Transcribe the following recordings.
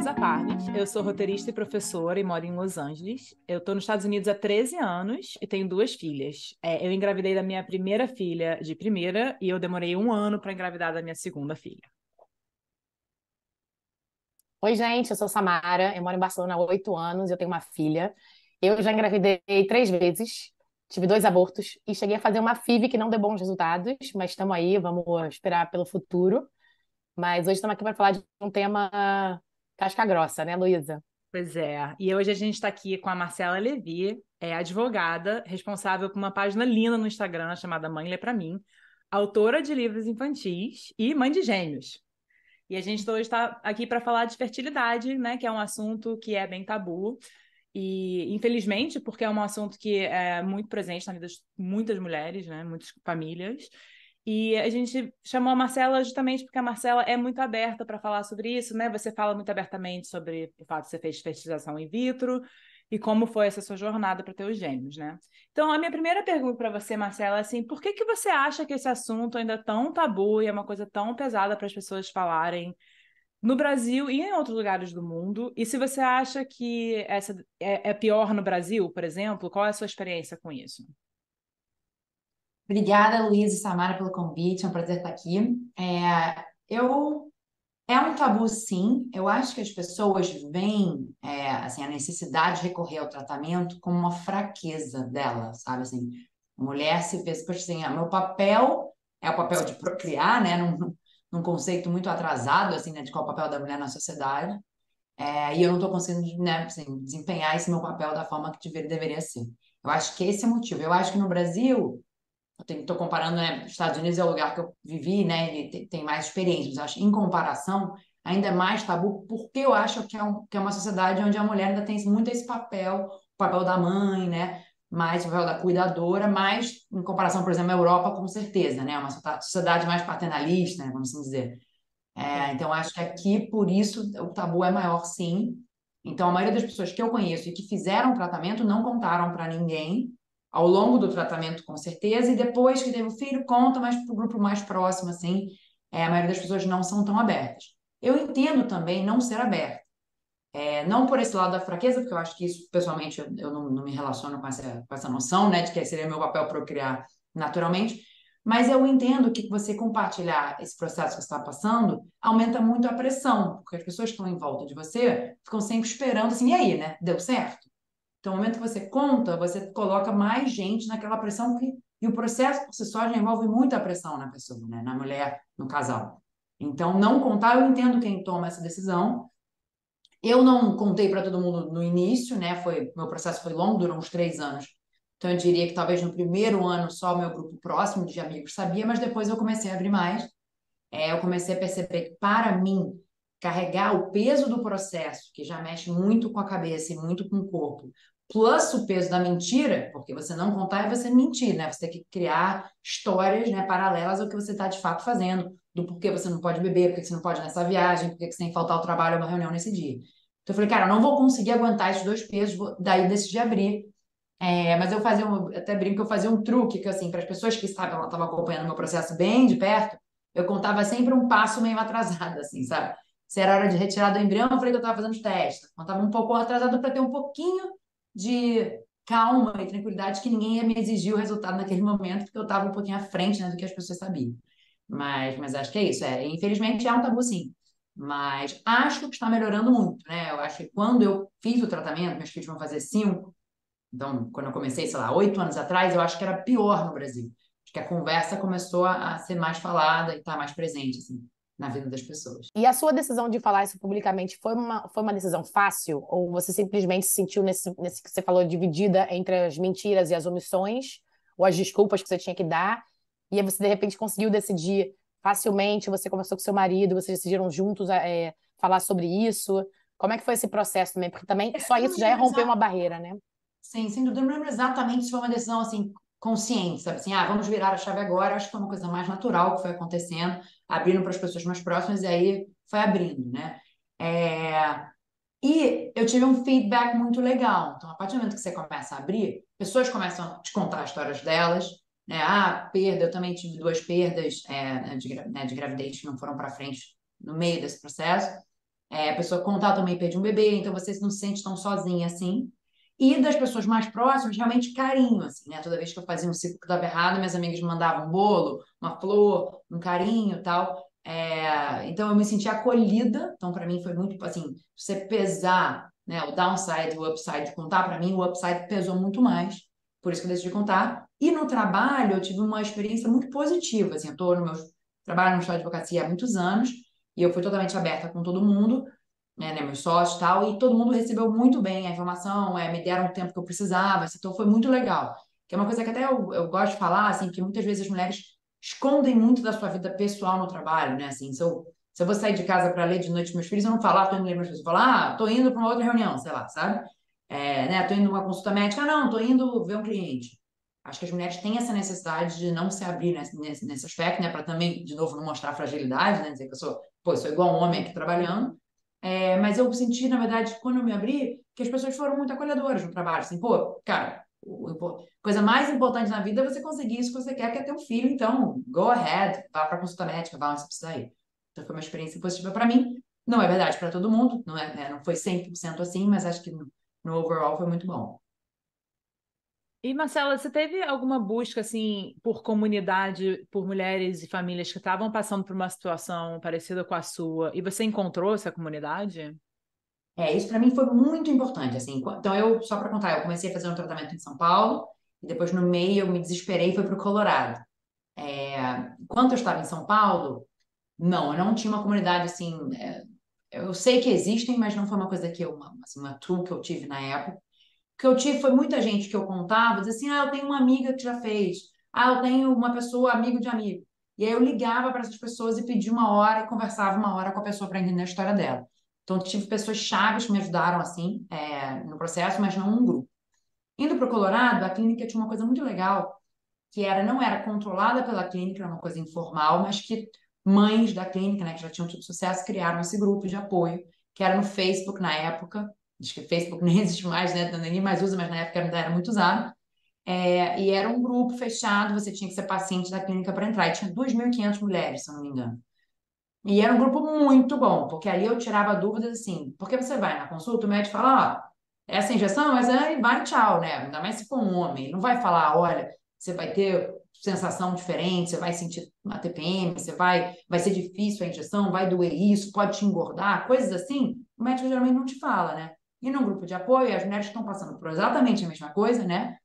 Luísa Parnes, eu sou roteirista e professora e moro em Los Angeles. Eu estou nos Estados Unidos há 13 anos e tenho duas filhas. Eu engravidei da minha primeira filha de primeira e eu demorei um ano para engravidar da minha segunda filha. Oi, gente, eu sou Samara, eu moro em Barcelona há 8 anos, eu tenho uma filha. Eu já engravidei 3 vezes, tive 2 abortos e cheguei a fazer uma FIV que não deu bons resultados, mas estamos aí, vamos esperar pelo futuro. Mas hoje estamos aqui para falar de um tema casca grossa, né, Luísa? Pois é, e hoje a gente está aqui com a Marcela Levi, advogada, responsável por uma página linda no Instagram chamada Mãe Lê Pra Mim, autora de livros infantis e mãe de gêmeos. E a gente hoje está aqui para falar de fertilidade, né, que é um assunto que é bem tabu. E, infelizmente, porque é um assunto que é muito presente na vida de muitas mulheres, né, muitas famílias. E a gente chamou a Marcela justamente porque a Marcela é muito aberta para falar sobre isso, né? Você fala muito abertamente sobre o fato de você fez fertilização in vitro e como foi essa sua jornada para ter os gêmeos, né? Então, a minha primeira pergunta para você, Marcela, é assim, por que que você acha que esse assunto ainda é tão tabu e é uma coisa tão pesada para as pessoas falarem no Brasil e em outros lugares do mundo? E se você acha que essa é pior no Brasil, por exemplo, qual é a sua experiência com isso? Obrigada, Luísa e Samara, pelo convite. É um prazer estar aqui. Eu É um tabu, sim. Eu acho que as pessoas veem, assim, a necessidade de recorrer ao tratamento como uma fraqueza dela, sabe? Assim, a mulher se vê, tipo assim, meu papel é o papel de procriar, né? Num conceito muito atrasado, assim, né? De qual é o papel da mulher na sociedade. E eu não estou conseguindo, né, assim, desempenhar esse meu papel da forma que deveria ser. Eu acho que esse é o motivo. Eu acho que no Brasil estou comparando, né? Estados Unidos é o lugar que eu vivi, né? Ele tem mais experiência, mas eu acho, em comparação, ainda é mais tabu, porque eu acho que é uma sociedade onde a mulher ainda tem muito esse papel, o papel da mãe, né? Mais o papel da cuidadora, mais em comparação, por exemplo, à Europa, com certeza, né? Uma sociedade mais paternalista, né? Vamos assim dizer. Então, acho que aqui, por isso, o tabu é maior, sim. Então, a maioria das pessoas que eu conheço e que fizeram tratamento não contaram para ninguém ao longo do tratamento, com certeza, e depois que teve o filho, conta, mas para o grupo mais próximo, assim, a maioria das pessoas não são tão abertas. Eu entendo também não ser aberta. Não por esse lado da fraqueza, porque eu acho que isso, pessoalmente, eu não me relaciono com essa noção, né, de que seria meu papel procriar naturalmente, mas eu entendo que você compartilhar esse processo que você está passando aumenta muito a pressão, porque as pessoas que estão em volta de você ficam sempre esperando assim, e aí, né? Deu certo? Então, no momento que você conta, você coloca mais gente naquela pressão e o processo por si só já envolve muita pressão na pessoa, né? Na mulher, no casal. Então, não contar, eu entendo quem toma essa decisão. Eu não contei para todo mundo no início, né? Meu processo foi longo, durou uns 3 anos. Então, eu diria que talvez no primeiro ano só o meu grupo próximo de amigos sabia, mas depois eu comecei a abrir mais. Eu comecei a perceber que, para mim, carregar o peso do processo, que já mexe muito com a cabeça e muito com o corpo, plus o peso da mentira, porque você não contar é você mentir, né? Você tem que criar histórias, né, paralelas ao que você está de fato fazendo, do porquê você não pode beber, porquê você não pode ir nessa viagem, porquê você tem que faltar ao trabalho ou uma reunião nesse dia. Então eu falei, cara, eu não vou conseguir aguentar esses dois pesos, daí decidi abrir. Mas até brinco que eu fazia um truque, que assim, para as pessoas que estavam acompanhando o meu processo bem de perto, eu contava sempre um passo meio atrasado, assim, sabe? Se era hora de retirar do embrião, eu falei que eu estava fazendo os testes. Contava um pouco atrasado para ter um pouquinho de calma e tranquilidade que ninguém ia me exigir o resultado naquele momento, porque eu estava um pouquinho à frente, né, do que as pessoas sabiam. Mas acho que é isso. Infelizmente é um tabu, sim. Mas acho que está melhorando muito, né? Eu acho que quando eu fiz o tratamento, meus filhos vão fazer 5, então, quando eu comecei, sei lá, 8 anos atrás, eu acho que era pior no Brasil. Acho que a conversa começou a ser mais falada e estar mais presente, assim, na vida das pessoas. E a sua decisão de falar isso publicamente foi uma decisão fácil? Ou você simplesmente se sentiu nesse que você falou, dividida entre as mentiras e as omissões, ou as desculpas que você tinha que dar, e aí você de repente conseguiu decidir facilmente, você conversou com seu marido, vocês decidiram juntos falar sobre isso? Como é que foi esse processo também? Porque também só Eu não isso já é lembro romper uma barreira, né? Sim, sem dúvida, eu não lembro exatamente se foi uma decisão, assim, consciente, sabe? Assim, vamos virar a chave agora. Acho que foi uma coisa mais natural que foi acontecendo, abrindo para as pessoas mais próximas e aí foi abrindo, né? É, E eu tive um feedback muito legal. Então, a partir do momento que você começa a abrir, pessoas começam a te contar as histórias delas, né? Perda, eu também tive duas perdas, de gravidez que não foram para frente no meio desse processo. A pessoa contar também perdi um bebê, então você não se sente tão sozinha assim. E das pessoas mais próximas, realmente carinho, assim, né? Toda vez que eu fazia um ciclo que estava errado, minhas amigas me mandavam um bolo, uma flor, um carinho e tal. Então eu me senti acolhida. Então, para mim, foi muito assim, você pesar, né, o downside, o upside, contar para mim, o upside pesou muito mais. Por isso que eu decidi contar. E no trabalho, eu tive uma experiência muito positiva. Assim, eu estou no meu trabalho no escritório de advocacia há muitos anos e eu fui totalmente aberta com todo mundo, né, meus sócios e tal, e todo mundo recebeu muito bem a informação, me deram o tempo que eu precisava, assim, então foi muito legal. Que é uma coisa que até eu gosto de falar, assim, que muitas vezes as mulheres escondem muito da sua vida pessoal no trabalho, né, assim, se eu vou sair de casa para ler de noite com meus filhos, eu não falo, tô indo ler meus filhos, eu falo, tô indo para uma outra reunião, sei lá, sabe? Né, tô indo numa consulta médica, não, tô indo ver um cliente. Acho que as mulheres têm essa necessidade de não se abrir nesse aspecto, né, para também, de novo, não mostrar fragilidade, né, dizer que eu sou igual um homem aqui trabalhando, mas eu senti, na verdade, quando eu me abri, que as pessoas foram muito acolhedoras no trabalho. Assim, pô, cara, coisa mais importante na vida é você conseguir isso que você quer, que é ter um filho. Então, go ahead, vá para a consulta médica, vá onde você precisar ir. Então, foi uma experiência positiva para mim. Não é verdade para todo mundo, não é, né, não foi 100% assim, mas acho que no overall foi muito bom. E, Marcela, você teve alguma busca, assim, por comunidade, por mulheres e famílias que estavam passando por uma situação parecida com a sua, e você encontrou essa comunidade? Isso para mim foi muito importante, assim. Então, só para contar, eu comecei a fazer um tratamento em São Paulo, e depois no meio eu me desesperei e fui para o Colorado. Enquanto eu estava em São Paulo, não, eu não tinha uma comunidade assim. Eu sei que existem, mas não foi uma coisa que uma tool que eu tive na época. O que eu tive foi muita gente que eu contava, dizia assim: eu tenho uma amiga que já fez, eu tenho uma pessoa, amigo de amigo. E aí eu ligava para essas pessoas e pedia uma hora e conversava uma hora com a pessoa para entender a história dela. Então, tive pessoas chaves que me ajudaram assim, no processo, mas não um grupo. Indo para o Colorado, a clínica tinha uma coisa muito legal que não era controlada pela clínica, era uma coisa informal, mas que mães da clínica, né, que já tinham tido sucesso, criaram esse grupo de apoio, que era no Facebook na época. Acho que Facebook nem existe mais, né? Ninguém mais usa, mas na época era muito usado. E era um grupo fechado, você tinha que ser paciente da clínica para entrar. E tinha 2.500 mulheres, se eu não me engano. E era um grupo muito bom, porque ali eu tirava dúvidas assim, porque você vai na consulta, o médico fala, essa injeção, mas aí vai tchau, né? Ainda mais se for um homem. Ele não vai falar, olha, você vai ter sensação diferente, você vai sentir uma TPM, vai ser difícil a injeção, vai doer isso, pode te engordar, coisas assim, o médico geralmente não te fala, né? E no grupo de apoio, as mulheres que estão passando por exatamente a mesma coisa, né?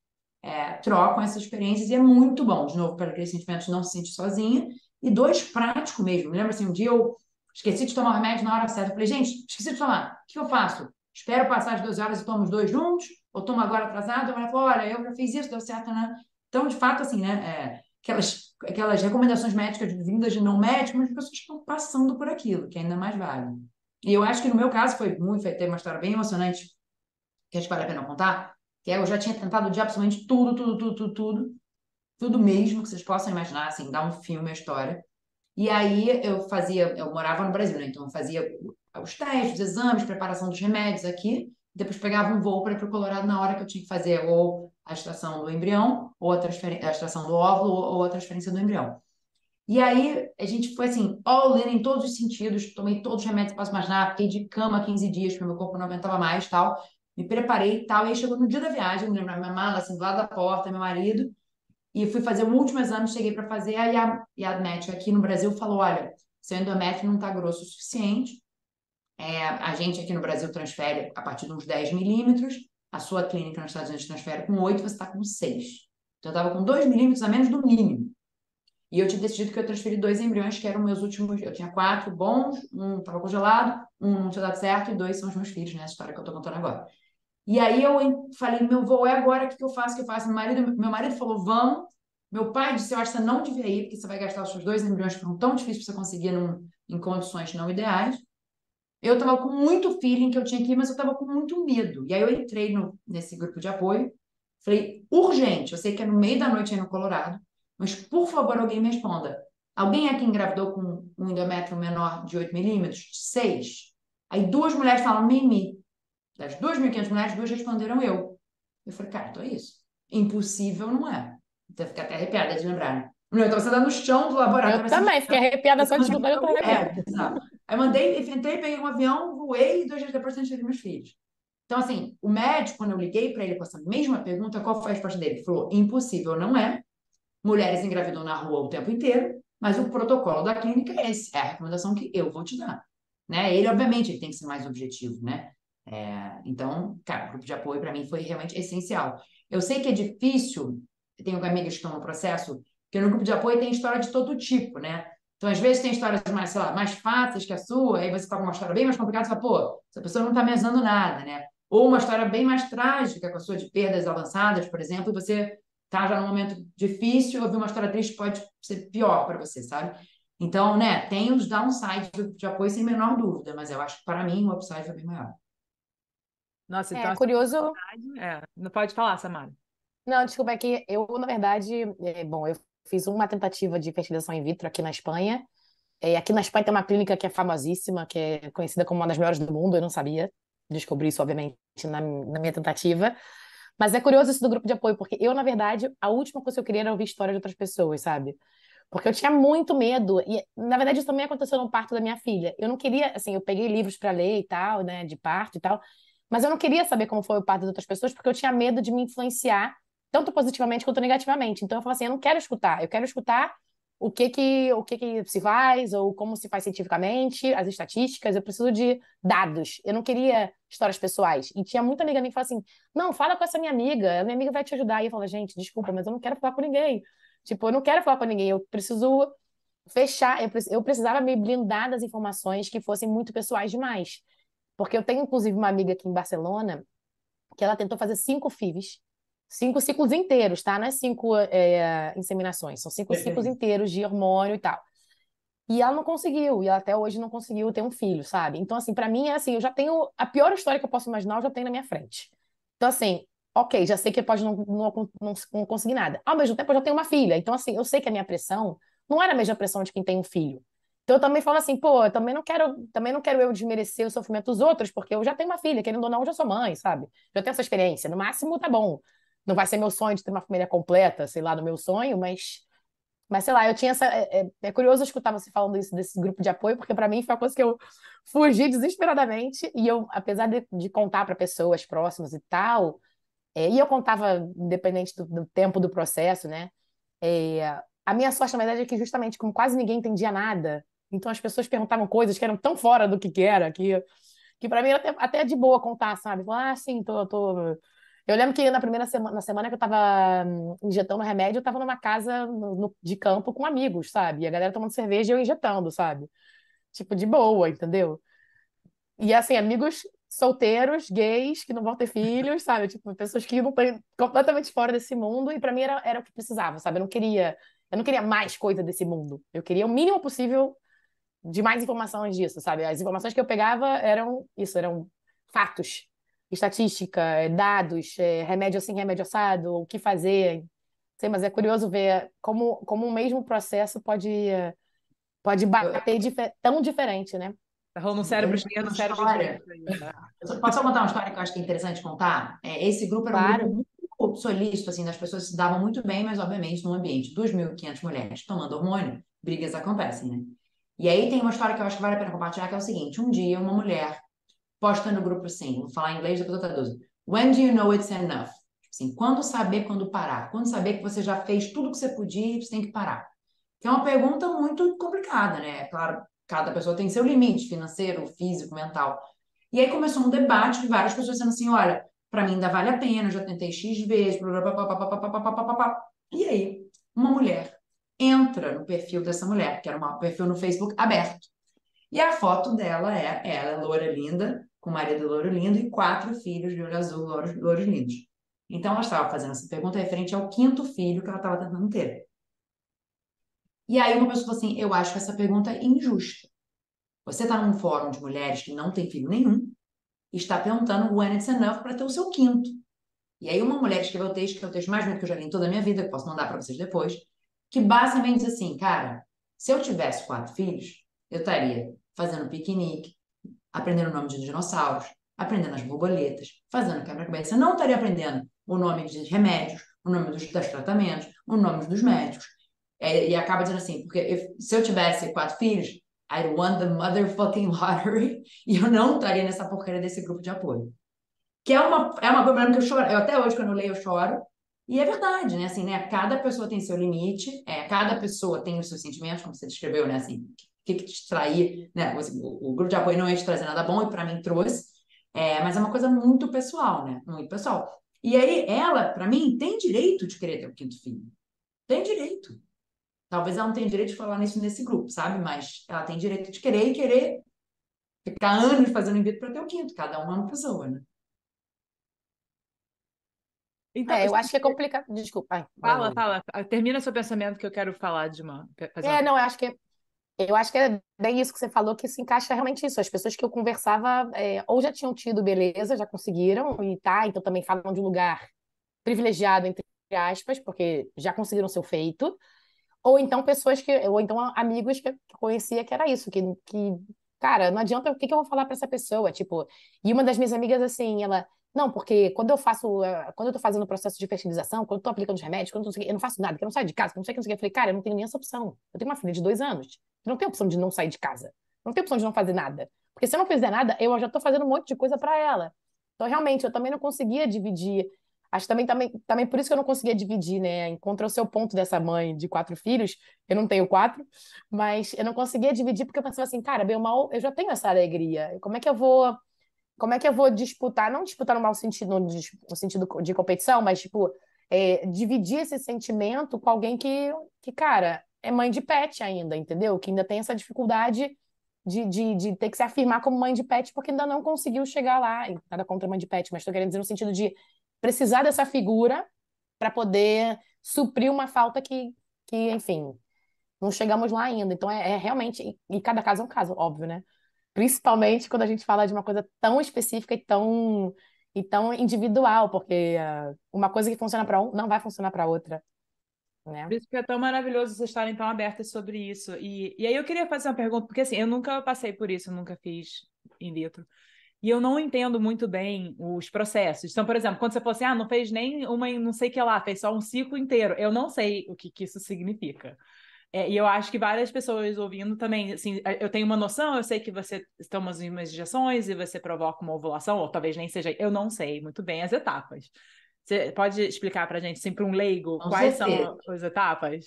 Trocam essas experiências e é muito bom, de novo, para aquele sentimento de não se sentir sozinha. E dois, prático mesmo. Me lembro assim, um dia eu esqueci de tomar o remédio na hora certa. Eu falei, gente, esqueci de tomar. O que eu faço? Espero passar as 12 horas e tomo os dois juntos? Ou tomo agora atrasado? Ela falou, olha, eu já fiz isso, deu certo, né? Então, de fato, assim, né? Aquelas recomendações médicas vindas de não médicos, mas as pessoas estão passando por aquilo, que é ainda mais válido. E eu acho que no meu caso teve uma história bem emocionante, que acho que vale a pena contar, que eu já tinha tentado de absolutamente tudo, tudo, tudo, tudo, tudo, tudo mesmo que vocês possam imaginar, assim, dar um filme, a história. E aí eu morava no Brasil, né? Então eu fazia os testes, os exames, preparação dos remédios aqui, depois pegava um voo para ir para o Colorado na hora que eu tinha que fazer ou a extração do embrião, ou a extração do óvulo, ou a transferência do embrião. E aí a gente foi assim, all in em todos os sentidos, tomei todos os remédios que posso imaginar, fiquei de cama 15 dias, porque meu corpo não aguentava mais tal. Me preparei e tal, e aí chegou no dia da viagem, eu me lembro, minha mala, assim, do lado da porta, meu marido, e fui fazer o último exame, cheguei para fazer, aí a médica aqui no Brasil falou, olha, seu endométrio não está grosso o suficiente, a gente aqui no Brasil transfere a partir de uns 10 milímetros, a sua clínica nos Estados Unidos transfere com 8, você está com 6. Então, eu estava com 2 milímetros a menos do mínimo. E eu tinha decidido que eu transferi 2 embriões, que eram meus últimos. Eu tinha 4 bons, um estava congelado, um não tinha dado certo, e 2 são os meus filhos, né? Essa história que eu estou contando agora. E aí eu falei, meu voo é agora, o que eu faço? O que eu faço? Meu marido falou, vamos. Meu pai disse, eu acho que você não devia ir, porque você vai gastar os seus 2 embriões que foram tão difíceis para você conseguir em condições não ideais. Eu estava com muito feeling que eu tinha que ir, mas eu estava com muito medo. E aí eu entrei nesse grupo de apoio, falei, urgente, eu sei que é no meio da noite aí no Colorado, mas por favor alguém me responda. Alguém aqui engravidou com um endométrio menor de 8 milímetros? 6? Aí 2 mulheres falam, Mimi. Das 2.500 mulheres, 2 responderam eu. Eu falei, cara, então é isso. Impossível não é. Então fica até arrepiada de lembrar, né? Não, então você tá no chão do Eu laboratório, assim, também fiquei arrepiada só de escutar, eu tô arrepiada. exato. Aí eu mandei, entrei, peguei um avião, voei e 2 dias depois tive meus filhos. Então, assim, o médico, quando eu liguei para ele com essa mesma pergunta, qual foi a resposta dele? Ele falou: impossível não é. Mulheres engravidam na rua o tempo inteiro, mas o protocolo da clínica é esse, é a recomendação que eu vou te dar. Né? Ele, obviamente, ele tem que ser mais objetivo, né? Então, cara, o grupo de apoio para mim foi realmente essencial. Eu sei que é difícil, eu tenho amigas que estão no processo, porque no grupo de apoio tem história de todo tipo, né? Então, às vezes tem histórias mais, sei lá, mais fáceis que a sua, aí você tá com uma história bem mais complicada, você fala, pô, essa pessoa não tá me ajudando nada, né? Ou uma história bem mais trágica com a sua de perdas avançadas, por exemplo, e você tá já num momento difícil, ouvir uma história triste pode ser pior para você, sabe? Então, né, tem os downsides do grupo de apoio sem a menor dúvida, mas eu acho que para mim o upside foi bem maior. Nossa, então É essa curioso. oportunidade... não pode falar, Samara. Não, desculpa, é que eu, na verdade, bom, eu fiz uma tentativa de fertilização in vitro aqui na Espanha. Aqui na Espanha tem uma clínica que é famosíssima, que é conhecida como uma das melhores do mundo, eu não sabia. Descobri isso, obviamente, na minha tentativa. Mas é curioso isso do grupo de apoio, porque eu, na verdade, a última coisa que eu queria era ouvir história de outras pessoas, sabe? Porque eu tinha muito medo, e na verdade isso também aconteceu no parto da minha filha. Eu não queria, assim, eu peguei livros para ler e tal, né, de parto e tal, mas eu não queria saber como foi o parto das outras pessoas, porque eu tinha medo de me influenciar, tanto positivamente quanto negativamente. Então eu falava assim, eu não quero escutar, eu quero escutar o que que se faz, ou como se faz cientificamente, as estatísticas, eu preciso de dados. Eu não queria histórias pessoais. E tinha muita amiga minha que falava assim, não, fala com essa minha amiga vai te ajudar. E eu falava, gente, desculpa, mas eu não quero falar com ninguém. Tipo, eu não quero falar com ninguém, eu preciso fechar, eu precisava me blindar das informações que fossem muito pessoais demais. Porque eu tenho, inclusive, uma amiga aqui em Barcelona que ela tentou fazer 5 FIVs, 5 ciclos inteiros, tá? Não é 5 inseminações, são 5 ciclos inteiros de hormônio e tal. E ela não conseguiu, e ela até hoje não conseguiu ter um filho, sabe? Então, assim, pra mim é assim, eu já tenho a pior história que eu posso imaginar, eu já tenho na minha frente. Então, assim, ok, já sei que pode não conseguir nada. Ao mesmo tempo, eu já tenho uma filha. Então, assim, eu sei que a minha pressão não era a mesma pressão de quem tem um filho. Então, eu também falo assim, pô, eu também não quero eu desmerecer o sofrimento dos outros, porque eu já tenho uma filha, querendo ou não, eu já sou mãe, sabe? Já tenho essa experiência. No máximo, tá bom. Não vai ser meu sonho de ter uma família completa, sei lá, no meu sonho, mas sei lá, eu tinha essa. É curioso escutar você falando isso desse grupo de apoio, porque para mim foi uma coisa que eu fugi desesperadamente. E eu, apesar de contar para pessoas próximas e tal, e eu contava, independente do tempo do processo, né? A minha sorte, na verdade, é que justamente como quase ninguém entendia nada, então as pessoas perguntavam coisas que eram tão fora do que era, que para mim era até de boa contar, sabe? Falar, ah, sim, tô. Eu lembro que na primeira semana, na semana que eu tava injetando remédio, eu tava numa casa de campo com amigos, sabe? E a galera tomando cerveja e eu injetando, sabe? Tipo, de boa, entendeu? E assim, amigos solteiros, gays, que não vão ter filhos, sabe? Tipo, pessoas que não têm completamente fora desse mundo, e pra mim era o que precisava, sabe? Eu não queria mais coisa desse mundo. Eu queria o mínimo possível de mais informações disso, sabe? As informações que eu pegava eram isso, eram fatos, estatística, dados, remédio assim, remédio assado, o que fazer. Sei, mas é curioso ver como o mesmo processo pode Eu, bater tão diferente, né? Tá rolando um eu cérebro lembrei de esquerdo, uma cérebro história. direito aí, né? Posso só contar uma história que eu acho que é interessante contar? Esse grupo era um grupo Claro. muito solícito, assim, das pessoas se davam muito bem, mas obviamente num ambiente de 2.500 mulheres tomando hormônio, brigas acontecem, né? E aí tem uma história que eu acho que vale a pena compartilhar, que é o seguinte: um dia uma mulher posta no grupo assim, vou falar em inglês, depois eu traduzo. When do you know it's enough? Tipo assim, quando saber quando parar? Quando saber que você já fez tudo que você podia e você tem que parar? Que é uma pergunta muito complicada, né? Claro, cada pessoa tem seu limite financeiro, físico, mental. E aí começou um debate de várias pessoas sendo assim, olha, para mim ainda vale a pena, eu já tentei X vezes, blá, blá, blá, blá, blá, blá, blá, blá, blá, blá. E aí, uma mulher entra no perfil dessa mulher, que era um perfil no Facebook aberto. E a foto dela é ela, loura linda, com o marido louro lindo e 4 filhos de olho azul, louros lindos. Então ela estava fazendo essa pergunta referente ao 5º filho que ela estava tentando ter. E aí uma pessoa falou assim, eu acho que essa pergunta é injusta. Você está num fórum de mulheres que não tem filho nenhum, está perguntando when it's enough para ter o seu 5º. E aí uma mulher escreveu o texto, que é o texto mais bonito que eu já li em toda a minha vida, que posso mandar para vocês depois, que basicamente diz assim, cara, se eu tivesse 4 filhos, eu estaria fazendo piquenique, aprendendo o nome de dinossauros, aprendendo as borboletas, fazendo quebra-cabeça. Não estaria aprendendo o nome de remédios, o nome dos tratamentos, o nome dos médicos. E acaba dizendo assim, porque se eu tivesse 4 filhos, I won the motherfucking lottery e eu não estaria nessa porcaria desse grupo de apoio. Que é uma problema que eu choro, eu até hoje quando eu leio eu choro, e é verdade, né, assim, né, cada pessoa tem seu limite, cada pessoa tem os seus sentimentos, como você descreveu, né, assim, o que te distrair, né, o grupo de apoio não ia te trazer nada bom, e para mim trouxe, mas é uma coisa muito pessoal, né, muito pessoal. E aí, ela, para mim, tem direito de querer ter o quinto filho. Tem direito. Talvez ela não tenha direito de falar nisso nesse grupo, sabe? Mas ela tem direito de querer e querer ficar anos fazendo invito para ter o quinto. Cada uma é uma pessoa, né? Então, Eu acho que é complicado. Desculpa. Ai, vai, fala, Lu. fala. Termina seu pensamento que eu quero falar fazer uma... Não, eu acho que é bem isso que você falou, que se encaixa realmente isso. As pessoas que eu conversava, ou já tinham tido beleza, já conseguiram, e tá, então também falam de um lugar privilegiado, entre aspas, porque já conseguiram seu feito, ou então amigos que eu conhecia que era isso, que cara, não adianta, o que que eu vou falar pra essa pessoa? Tipo, e uma das minhas amigas, assim, ela, não, porque quando eu tô fazendo o processo de fertilização, quando eu tô aplicando os remédios, quando eu, não sei o quê, eu não faço nada, que eu não saio de casa, que eu não sei o que, não sei o que. Eu falei, cara, eu não tenho nem essa opção. Eu tenho uma filha de 2 anos, eu não tenho opção de não sair de casa. Eu não tenho opção de não fazer nada. Porque se eu não fizer nada, eu já tô fazendo um monte de coisa pra ela. Então, realmente, eu também não conseguia dividir. Acho também por isso que eu não conseguia dividir, né? Encontra o seu ponto dessa mãe de 4 filhos. Eu não tenho 4, mas eu não conseguia dividir porque eu pensava assim, cara, bem ou mal, eu já tenho essa alegria. Como é que eu vou disputar, não disputar no mau sentido, no sentido de competição, mas tipo, dividir esse sentimento com alguém que, cara, é mãe de pet ainda, entendeu? Que ainda tem essa dificuldade de ter que se afirmar como mãe de pet porque ainda não conseguiu chegar lá. E nada contra mãe de pet, mas estou querendo dizer no sentido de precisar dessa figura para poder suprir uma falta enfim, não chegamos lá ainda. Então, é realmente. E cada caso é um caso, óbvio, né? Principalmente quando a gente fala de uma coisa tão específica e tão individual, porque uma coisa que funciona para um não vai funcionar para outra, Por né? isso que é tão maravilhoso vocês estarem tão abertas sobre isso. E aí eu queria fazer uma pergunta, porque assim, eu nunca passei por isso, eu nunca fiz in vitro. E eu não entendo muito bem os processos. Então, por exemplo, quando você falou assim, não fez nem uma, não sei o que lá, fez só um ciclo inteiro. Eu não sei o que isso significa. E eu acho que várias pessoas ouvindo também, assim, eu tenho uma noção, eu sei que você toma umas injeções e você provoca uma ovulação, ou talvez nem seja, eu não sei muito bem as etapas. Você pode explicar pra gente, assim, para um leigo, Com quais certeza. são as etapas?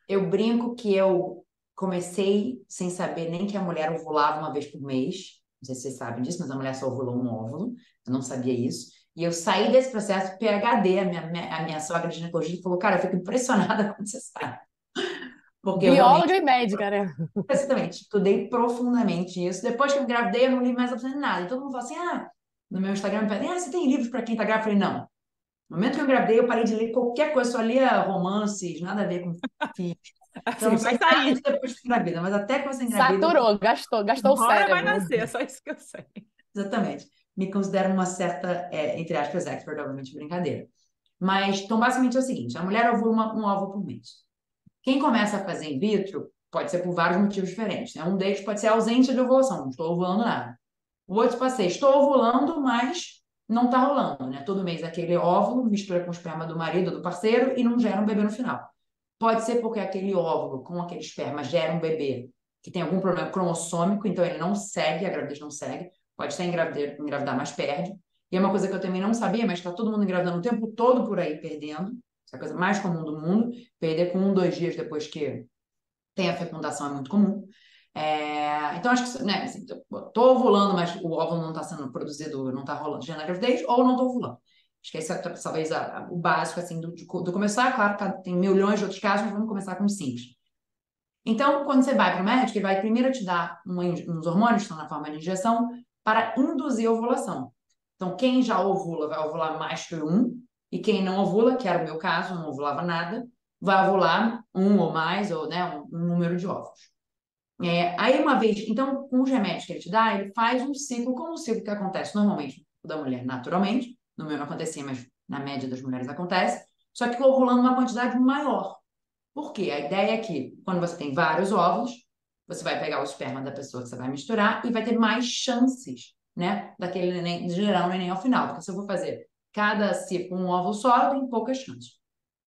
Eu brinco que eu comecei sem saber nem que a mulher ovulava uma vez por mês. Não sei se vocês sabem disso, mas a mulher só ovula um óvulo. Eu não sabia isso. E eu saí desse processo PhD, a minha sogra de ginecologia falou, cara, eu fico impressionada quando você sabe. Porque eu realmente, Bióloga e médica, né? exatamente, estudei profundamente isso. Depois que eu engravidei, eu não li mais absolutamente nada. E todo mundo fala assim, no meu Instagram me pedem, você tem livros para quem tá grávida? Eu falei, não. No momento que eu engravidei, eu parei de ler qualquer coisa, só lia romances, nada a ver com filhos. Então, eu Assim, não vai sei nada sair. de depois que engravida, mas até que você engravida, Saturou, gastou o Uma hora vai cérebro. nascer, é só isso que eu sei. exatamente, me considero uma certa, entre aspas, expert, obviamente, brincadeira. Mas, então, basicamente é o seguinte, a mulher ovula um óvulo por mês. Quem começa a fazer in vitro pode ser por vários motivos diferentes, né? Um deles pode ser a ausência de ovulação, não estou ovulando nada. O outro pode ser, estou ovulando, mas não está rolando, né? Todo mês aquele óvulo mistura com o esperma do marido ou do parceiro e não gera um bebê no final. Pode ser porque aquele óvulo com aquele esperma gera um bebê que tem algum problema cromossômico, então ele não segue, a gravidez não segue. Pode estar engravidar, mas perde. E é uma coisa que eu também não sabia, mas está todo mundo engravidando o tempo todo por aí, perdendo. Essa é a coisa mais comum do mundo. Perder com 2 dias depois que tem a fecundação é muito comum. Então, acho que, né, assim, tô ovulando, mas o óvulo não está sendo produzido, não está rolando já na gravidez, ou não tô ovulando. Acho que esse é talvez o básico, assim, do começar. Claro que tem milhões de outros casos, mas vamos começar com os simples. Então, quando você vai para o médico, ele vai primeiro te dar uns hormônios, que estão na forma de injeção, para induzir a ovulação. Então, quem já ovula vai ovular mais que um, e quem não ovula, que era o meu caso, não ovulava nada, vai ovular um ou mais, ou né, um número de óvulos. Aí, uma vez, então, com os remédios que ele te dá, ele faz um ciclo, como o ciclo que acontece normalmente da mulher naturalmente, no meu não acontecia, mas na média das mulheres acontece, só que ovulando uma quantidade maior. Por quê? A ideia é que, quando você tem vários óvulos, você vai pegar o esperma da pessoa que você vai misturar e vai ter mais chances, né, daquele neném, de gerar um neném ao final. Porque se eu vou fazer cada ciclo um óvulo só, eu tenho poucas chances.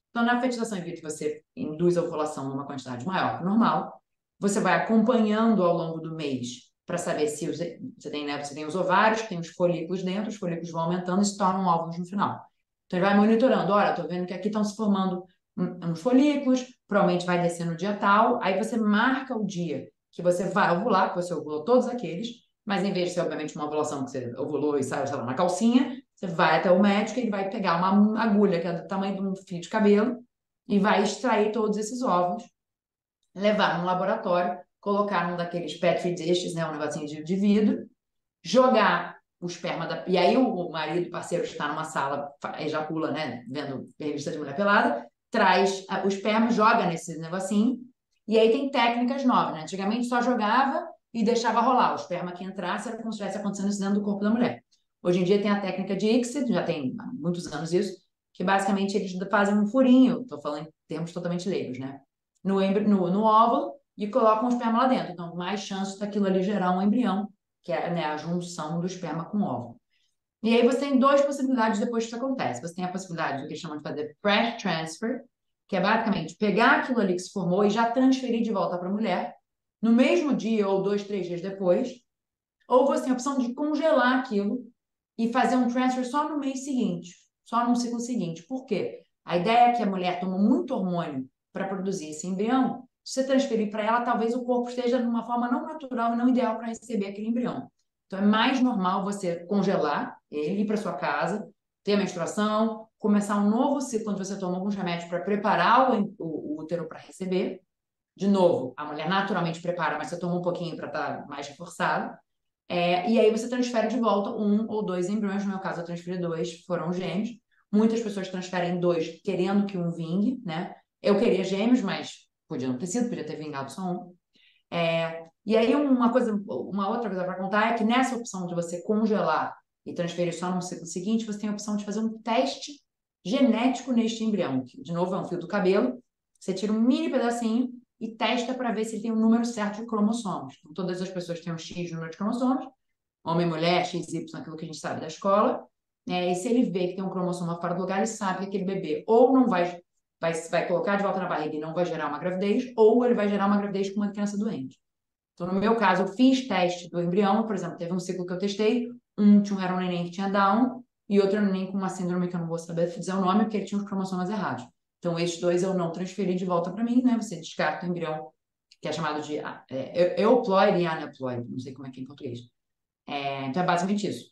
Então, na fertilização in vitro, você induz a ovulação numa quantidade maior que o normal, você vai acompanhando ao longo do mês para saber se você tem, né, você tem os ovários, tem os folículos dentro, os folículos vão aumentando e se tornam óvulos no final. Então, ele vai monitorando. Olha, estou vendo que aqui estão se formando uns folículos, provavelmente vai descer no dia tal. Aí você marca o dia que você vai ovular, que você ovulou todos aqueles, mas em vez de ser, obviamente, uma ovulação que você ovulou e saiu, sei lá, na calcinha, você vai até o médico e ele vai pegar uma agulha que é do tamanho de um fio de cabelo e vai extrair todos esses óvulos, levar num laboratório, colocar num daqueles Petri dishes, né, um negocinho de vidro, jogar o esperma da... E aí o marido, o parceiro, está numa sala, ejacula, né, vendo revista de mulher pelada, traz o esperma, joga nesse negocinho, e aí tem técnicas novas, né? Antigamente só jogava e deixava rolar. O esperma que entrasse era como se estivesse acontecendo isso dentro do corpo da mulher. Hoje em dia tem a técnica de ICSI, já tem há muitos anos isso, que basicamente eles fazem um furinho, estou falando em termos totalmente leigos, né? No óvulo e colocam o esperma lá dentro. Então, mais chance daquilo ali gerar um embrião, que é, né, a junção do esperma com o óvulo. E aí você tem duas possibilidades depois que isso acontece. Você tem a possibilidade do que eles chamam de fazer fresh transfer, que é basicamente pegar aquilo ali que se formou e já transferir de volta para a mulher, no mesmo dia ou 2, 3 dias depois. Ou você tem a opção de congelar aquilo e fazer um transfer só no mês seguinte, só no ciclo seguinte. Por quê? A ideia é que a mulher toma muito hormônio para produzir esse embrião. Se você transferir para ela, talvez o corpo esteja de uma forma não natural e não ideal para receber aquele embrião. Então é mais normal você congelar ele, ir para sua casa, ter a menstruação, começar um novo ciclo onde você toma alguns remédios para preparar o útero para receber. De novo, a mulher naturalmente prepara, mas você toma um pouquinho para estar mais reforçado. E aí você transfere de volta um ou dois embriões. No meu caso, eu transferi dois, foram gêmeos. Muitas pessoas transferem dois, querendo que um vingue, né? Eu queria gêmeos, mas podia não ter sido, podia ter vingado só um. E aí uma outra coisa para contar é que nessa opção de você congelar e transferir só no ciclo seguinte, você tem a opção de fazer um teste genético neste embrião, que de novo é um fio do cabelo. Você tira um mini pedacinho e testa para ver se ele tem o número certo de cromossomos. Então, todas as pessoas têm um X número de cromossomos, homem, mulher, XY, aquilo que a gente sabe da escola. E se ele vê que tem um cromossomo fora do lugar, ele sabe que aquele bebê ou não vai colocar de volta na barriga e não vai gerar uma gravidez, ou ele vai gerar uma gravidez com uma criança doente. Então, no meu caso, eu fiz teste do embrião, por exemplo, teve um ciclo que eu testei, era um neném que tinha Down e outro era um neném com uma síndrome que eu não vou saber dizer o nome, porque ele tinha os cromossomas errados. Então, esses dois eu não transferi de volta para mim, né? Você descarta o embrião, que é chamado de euploide e aneuploide, não sei como é que é em português. Então, é basicamente isso.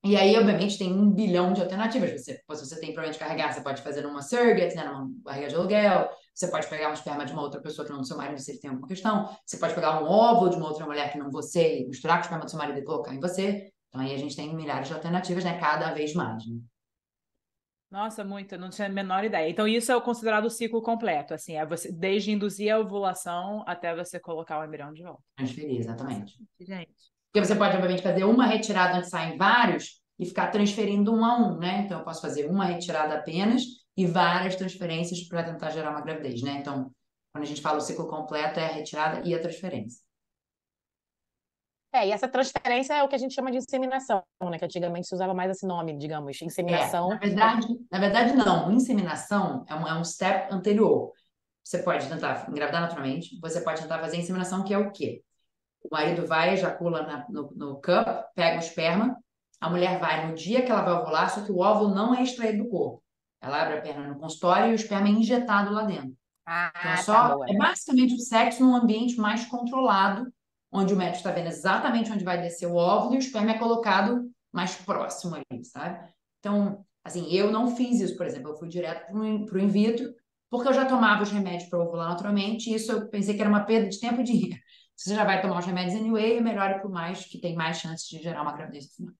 E aí, obviamente, tem 1 bilhão de alternativas. Se você tem problema de carregar, você pode fazer numa surrogate, né, numa barriga de aluguel. Você pode pegar um esperma de uma outra pessoa que não é do seu marido, se ele tem alguma questão. Você pode pegar um óvulo de uma outra mulher que não você, e misturar com o esperma do seu marido e colocar em você. Então, aí a gente tem milhares de alternativas, né? Cada vez mais, né? Nossa, muito, eu não tinha a menor ideia. Então, isso é o considerado o ciclo completo, assim, é você desde induzir a ovulação até você colocar o embrião de volta. Transferir, Nossa, exatamente. gente. Porque você pode, obviamente, fazer uma retirada onde saem vários e ficar transferindo um a um, né? Então, eu posso fazer uma retirada apenas e várias transferências para tentar gerar uma gravidez, né? Então, quando a gente fala o ciclo completo, é a retirada e a transferência. E essa transferência é o que a gente chama de inseminação, né? Que antigamente se usava mais esse nome, digamos, Na inseminação. verdade, não. Inseminação é um step anterior. Você pode tentar engravidar naturalmente, você pode tentar fazer inseminação, que é o quê? O marido vai, ejacula no cup, pega o esperma, a mulher vai no dia que ela vai ovular, só que o óvulo não é extraído do corpo. Ela abre a perna no consultório e o esperma é injetado lá dentro. Então Tá é boa. basicamente o sexo num ambiente mais controlado, onde o médico está vendo exatamente onde vai descer o óvulo e o esperma é colocado mais próximo ali, sabe? Então, assim, eu não fiz isso, por exemplo, eu fui direto para o in vitro, porque eu já tomava os remédios para ovular naturalmente, e isso eu pensei que era uma perda de tempo e dinheiro. Se você já vai tomar os remédios anyway, é melhor ir para o mais, que tem mais chances de gerar uma gravidez no final.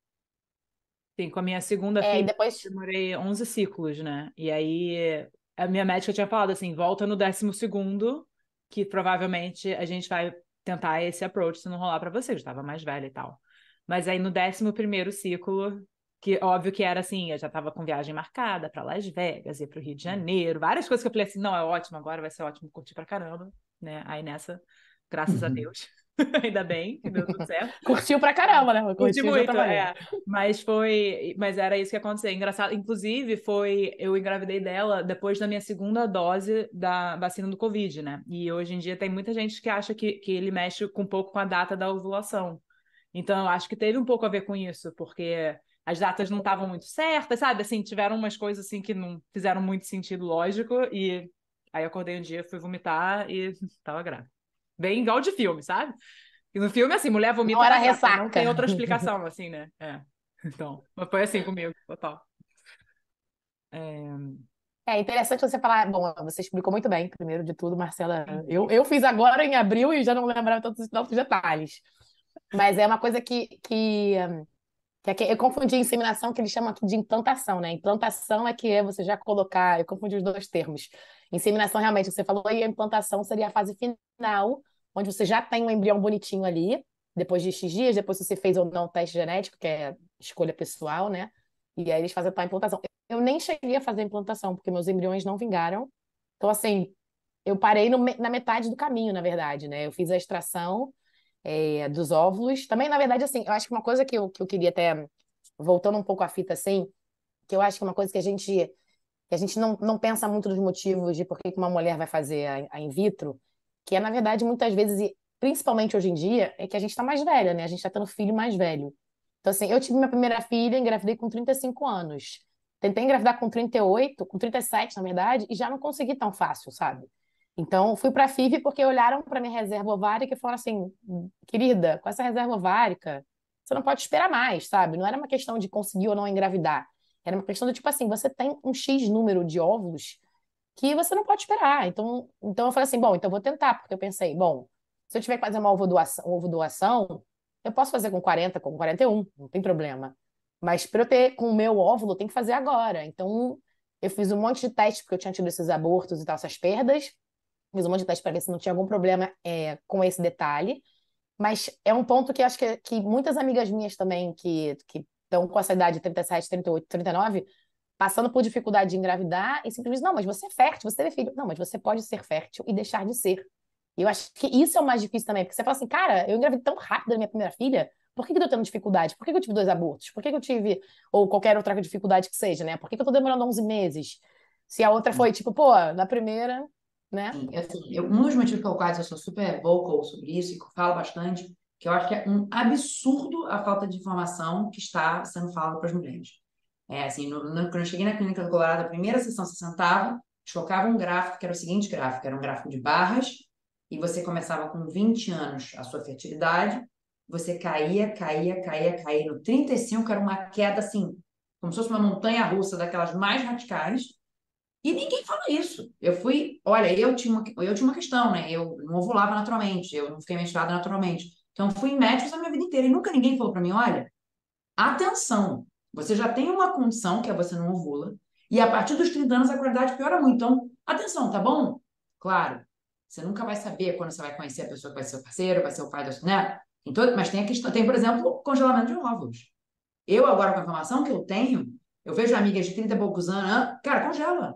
Sim, com a minha segunda E filha, depois. eu demorei 11 ciclos, né? E aí, a minha médica tinha falado assim, volta no 12º, que provavelmente a gente vai tentar esse approach se não rolar pra você, eu já estava mais velha e tal. Mas aí no 11º ciclo, que óbvio que era assim, eu já estava com viagem marcada para Las Vegas, ir pro Rio de Janeiro, várias coisas que eu falei assim, não, é ótimo, agora vai ser ótimo, curtir pra caramba, né? Aí nessa, graças a Deus, Ainda bem que deu tudo certo. Curtiu pra caramba, né? Curti Curtiu de outra muito, maneira. mas era isso que aconteceu. Engraçado, inclusive, eu engravidei dela depois da minha segunda dose da vacina do Covid, né? E hoje em dia tem muita gente que acha que ele mexe um pouco com a data da ovulação. Então, eu acho que teve um pouco a ver com isso, porque as datas não estavam muito certas, sabe? Assim, tiveram umas coisas assim que não fizeram muito sentido lógico, e aí eu acordei um dia, fui vomitar e tava grávida. Bem igual de filme, sabe? E no filme, assim, mulher Não vomita, era tá grávida. Não ressaca. tem outra explicação, assim, né? É. Então, mas foi assim comigo, total. É... É interessante você falar. Bom, você explicou muito bem, primeiro de tudo, Marcela. Eu fiz agora em abril e já não lembrava tantos detalhes. Mas é uma coisa que eu confundi inseminação, que eles chamam aqui de implantação, né? Implantação é que é você já colocar. Eu confundi os dois termos. Inseminação, realmente, você falou, e a implantação seria a fase final, onde você já tem um embrião bonitinho ali, depois de X dias, depois se você fez ou não o teste genético, que é escolha pessoal, né? E aí eles fazem a tal implantação. Eu nem cheguei a fazer a implantação, porque meus embriões não vingaram. Então, assim, eu parei na metade do caminho, na verdade, né? Eu fiz a extração dos óvulos. Também, na verdade, assim, eu acho que uma coisa que eu queria até, voltando um pouco à fita, assim, que eu acho que é uma coisa que a gente não pensa muito nos motivos de por que que uma mulher vai fazer a in vitro, que é, na verdade, muitas vezes, e principalmente hoje em dia, é que a gente está mais velha, né? A gente está tendo filho mais velho. Então, assim, eu tive minha primeira filha, engravidei com 35 anos. Tentei engravidar com 38, com 37, na verdade, e já não consegui tão fácil, sabe? Então, fui para a FIV porque olharam para minha reserva ovárica e falaram assim: querida, com essa reserva ovárica, você não pode esperar mais, sabe? Não era uma questão de conseguir ou não engravidar. Era uma questão do tipo assim: você tem um X número de óvulos que você não pode esperar. Então eu falei assim: bom, então eu vou tentar, porque eu pensei, bom, se eu tiver que fazer uma ovo doação, eu posso fazer com 40, com 41, não tem problema. Mas para eu ter com o meu óvulo, tem que fazer agora. Então eu fiz um monte de testes, porque eu tinha tido esses abortos e tal, essas perdas. Fiz um monte de teste para ver se não tinha algum problema com esse detalhe. Mas é um ponto que acho que muitas amigas minhas também, que estão com essa idade, 37, 38, 39, passando por dificuldade de engravidar, e simplesmente, não, mas você é fértil, você teve filho. Não, mas você pode ser fértil e deixar de ser. E eu acho que isso é o mais difícil também, porque você fala assim, cara, eu engravidei tão rápido da minha primeira filha, por que que eu tô tendo dificuldade? Por que que eu tive 2 abortos? Por que que eu tive, ou qualquer outra dificuldade que seja, né? Por que que eu tô demorando 11 meses? Se a outra foi, tipo, pô, na primeira, né? Sim, assim, um dos motivos pelos quais eu sou super vocal sobre isso e que eu falo bastante, que eu acho que é um absurdo a falta de informação que está sendo falada para as mulheres. Assim, quando eu cheguei na clínica do Colorado, a primeira sessão você sentava, eles colocavam um gráfico, que era o seguinte gráfico, era um gráfico de barras, e você começava com 20 anos a sua fertilidade, você caía, caía, caía, caía. No 35 era uma queda, assim, como se fosse uma montanha-russa daquelas mais radicais, e ninguém fala isso. Olha, eu tinha uma questão, né? Eu não ovulava naturalmente, eu não fiquei menstruada naturalmente. Então, fui em médicos a minha vida inteira e nunca ninguém falou para mim, olha, atenção, você já tem uma condição que é você não ovula, e a partir dos 30 anos a qualidade piora muito. Então, atenção, tá bom? Claro, você nunca vai saber quando você vai conhecer a pessoa que vai ser o parceiro, vai ser o pai da sua, né? Mas tem a questão, tem, por exemplo, congelamento de óvulos. Eu, agora, com a informação que eu tenho, eu vejo amigas de 30 e poucos anos, cara, congela.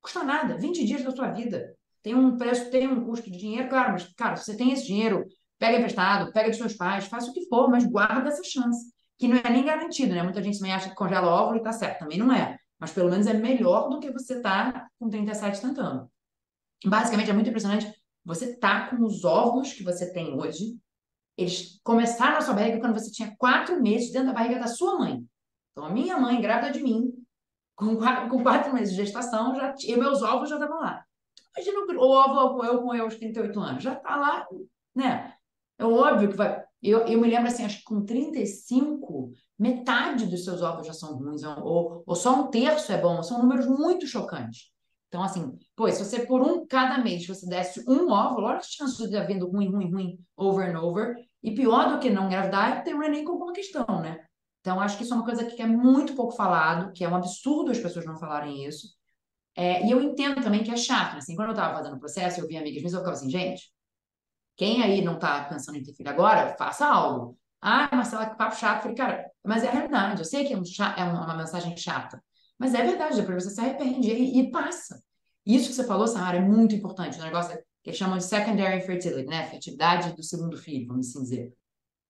Custa nada, 20 dias da sua vida. Tem um preço, tem um custo de dinheiro, claro, mas, cara, se você tem esse dinheiro, pega emprestado, pega de seus pais, faça o que for, mas guarda essa chance, que não é nem garantido, né? Muita gente também acha que congela óvulo e tá certo, também não é. Mas pelo menos é melhor do que você tá com 37 tentando. Basicamente, é muito impressionante. Você tá com os óvulos que você tem hoje, eles começaram na sua barriga quando você tinha 4 meses dentro da barriga da sua mãe. Então, a minha mãe, grávida de mim, com 4 meses de gestação, e meus ovos já estavam lá. Imagina o ovo eu com eu aos 38 anos. Já está lá, né? É óbvio que vai. Eu me lembro assim, acho que com 35, metade dos seus ovos já são ruins, ou só um terço é bom, são números muito chocantes. Então, assim, pô, se você por cada mês você desse um óvulo, olha as chances de estar vindo ruim, ruim, ruim, over and over. E pior do que não engravidar é ter um neném com alguma questão, né? Então, acho que isso é uma coisa que é muito pouco falado, que é um absurdo as pessoas não falarem isso. E eu entendo também que é chato, né? Assim, quando eu estava fazendo o processo, eu vi amigas minhas, eu ficava assim, gente, quem aí não está pensando em ter filho agora, faça algo. Ah, Marcela, que papo chato. Eu falei, cara, mas é a realidade. Eu sei que é uma mensagem chata, mas é verdade, depois você se arrepende e passa. Isso que você falou, Samara, é muito importante. O negócio é que eles chamam de secondary infertility, né? Fertilidade do segundo filho, vamos assim dizer.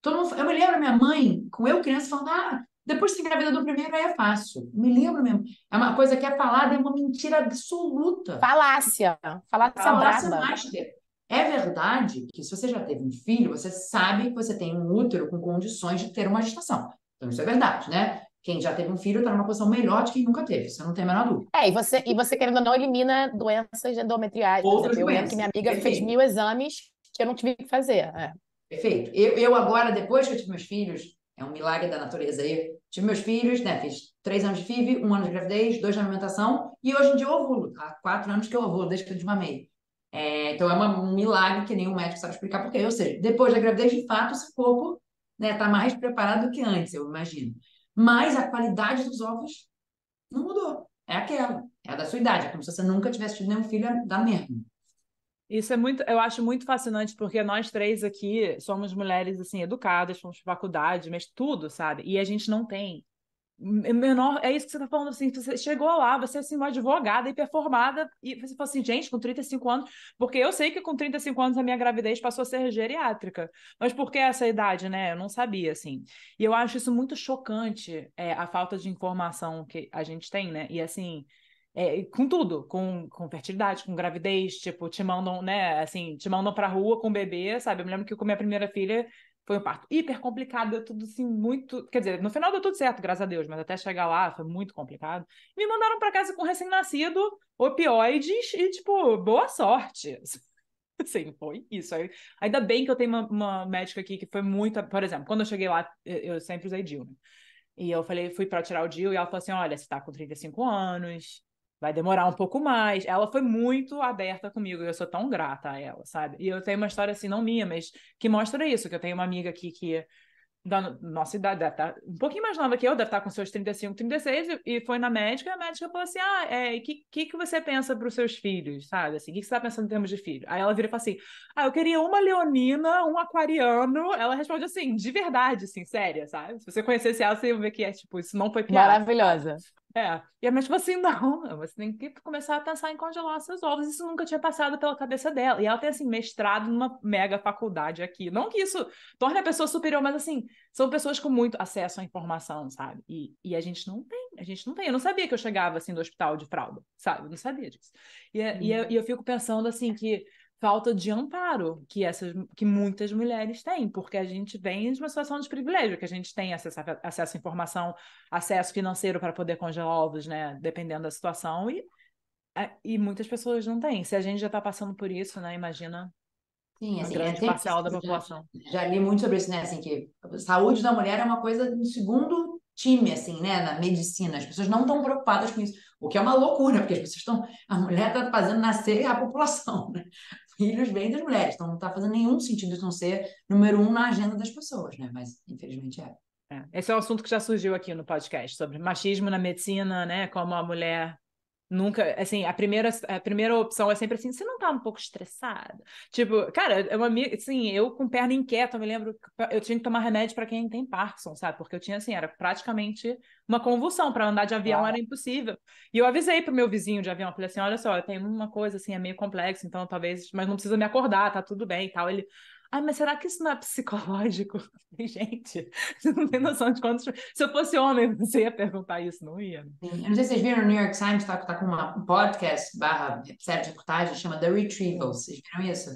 Eu me lembro da minha mãe, com eu criança, falando, depois que você engravida do primeiro, aí é fácil. Me lembro mesmo. É uma coisa que é falada, é uma mentira absoluta. Falácia. Falácia Falácia braba. mágica. É verdade que se você já teve um filho, você sabe que você tem um útero com condições de ter uma gestação. Então, isso é verdade, né? Quem já teve um filho está numa posição melhor de quem nunca teve, você não tem a menor dúvida. E você querendo ou não, elimina doenças endometriais, por Outras exemplo. Eu lembro que minha doenças. amiga fez Perfeito. 1000 exames que eu não tive que fazer. Perfeito. Eu agora, depois que eu tive meus filhos, é um milagre da natureza aí, tive meus filhos, né? Fiz 3 anos de FIV, 1 ano de gravidez, 2 de amamentação, e hoje em dia eu ovulo. Há 4 anos que eu ovulo, desde que eu desmamei. Então é um milagre que nenhum médico sabe explicar por quê. Ou seja, depois da gravidez, de fato, o seu corpo, né, tá mais preparado do que antes, eu imagino. Mas a qualidade dos ovos não mudou. É aquela. É a da sua idade. É como se você nunca tivesse tido nenhum filho da mesma. Isso é muito, eu acho muito fascinante, porque nós três aqui somos mulheres, assim, educadas, fomos pra faculdade, mas tudo, sabe? E a gente não tem menor, é isso que você tá falando, assim, você chegou lá, você é, assim, uma advogada hiper formada, e você falou assim, gente, com 35 anos, porque eu sei que com 35 anos a minha gravidez passou a ser geriátrica, mas por que essa idade, né? Eu não sabia, assim. E eu acho isso muito chocante, a falta de informação que a gente tem, né? E, assim, com tudo, com fertilidade, com gravidez, tipo, te mandam, né, assim, te mandam pra rua com bebê, sabe? Eu me lembro que com minha primeira filha foi um parto hiper complicado, deu tudo assim muito. Quer dizer, no final deu tudo certo, graças a Deus, mas até chegar lá foi muito complicado. Me mandaram pra casa com recém-nascido, opioides e, tipo, boa sorte. Assim, foi isso. Ainda bem que eu tenho uma médica aqui que foi muito. Por exemplo, quando eu cheguei lá, eu sempre usei DIU, né? E eu falei, fui para tirar o DIU e ela falou assim: olha, você tá com 35 anos, vai demorar um pouco mais. Ela foi muito aberta comigo e eu sou tão grata a ela, sabe? E eu tenho uma história assim, não minha, mas que mostra isso, que eu tenho uma amiga aqui que da nossa idade, deve estar um pouquinho mais nova que eu, deve estar com seus 35, 36, e foi na médica, e a médica falou assim, que você pensa para os seus filhos, sabe? Assim, o que você está pensando em termos de filho? Aí ela vira e fala assim, eu queria uma leonina, um aquariano. Ela responde assim, de verdade, assim, séria, sabe? Se você conhecesse ela, você ia ver que tipo, isso não foi piada. Maravilhosa. E a médica falou assim, não, você tem que começar a pensar em congelar seus ovos, isso nunca tinha passado pela cabeça dela, e ela tem, assim, mestrado numa mega faculdade aqui, não que isso torne a pessoa superior, mas, assim, são pessoas com muito acesso à informação, sabe, e a gente não tem, eu não sabia que eu chegava, assim, do hospital de fralda, sabe, eu não sabia disso, e eu fico pensando, assim, que falta de amparo que muitas mulheres têm, porque a gente vem de uma situação de privilégio, que a gente tem acesso à informação, acesso financeiro para poder congelar ovos, né? Dependendo da situação, e muitas pessoas não têm. Se a gente já está passando por isso, né? Imagina Sim, uma assim, grande tem, parcela da eu população. já li muito sobre isso, né? Assim, que a saúde da mulher é uma coisa de segundo time, assim, né? Na medicina. As pessoas não estão preocupadas com isso, o que é uma loucura, porque as pessoas estão. A mulher está fazendo nascer a população, né? Filhos vêm das mulheres, então não está fazendo nenhum sentido isso não ser número um na agenda das pessoas, né? Mas infelizmente é. Esse é um assunto que já surgiu aqui no podcast, sobre machismo na medicina, né? Como a mulher nunca, assim, a primeira opção é sempre assim, você não tá um pouco estressada? Tipo, cara, é uma amiga, assim, eu com perna inquieta, eu me lembro que eu tinha que tomar remédio para quem tem Parkinson, sabe? Porque eu tinha, assim, era praticamente uma convulsão, para andar de avião era impossível. E eu avisei pro meu vizinho de avião, eu falei assim, olha só, eu tenho uma coisa, assim, é meio complexo, então talvez, mas não precisa me acordar, tá tudo bem e tal. Ele, mas será que isso não é psicológico? Gente, você não tem noção de quantos... Se eu fosse homem, você ia perguntar isso, não ia, né? Sim. Eu não sei se vocês viram, no New York Times tá com um podcast barra série de reportagem, chama The Retrievals. Vocês viram isso?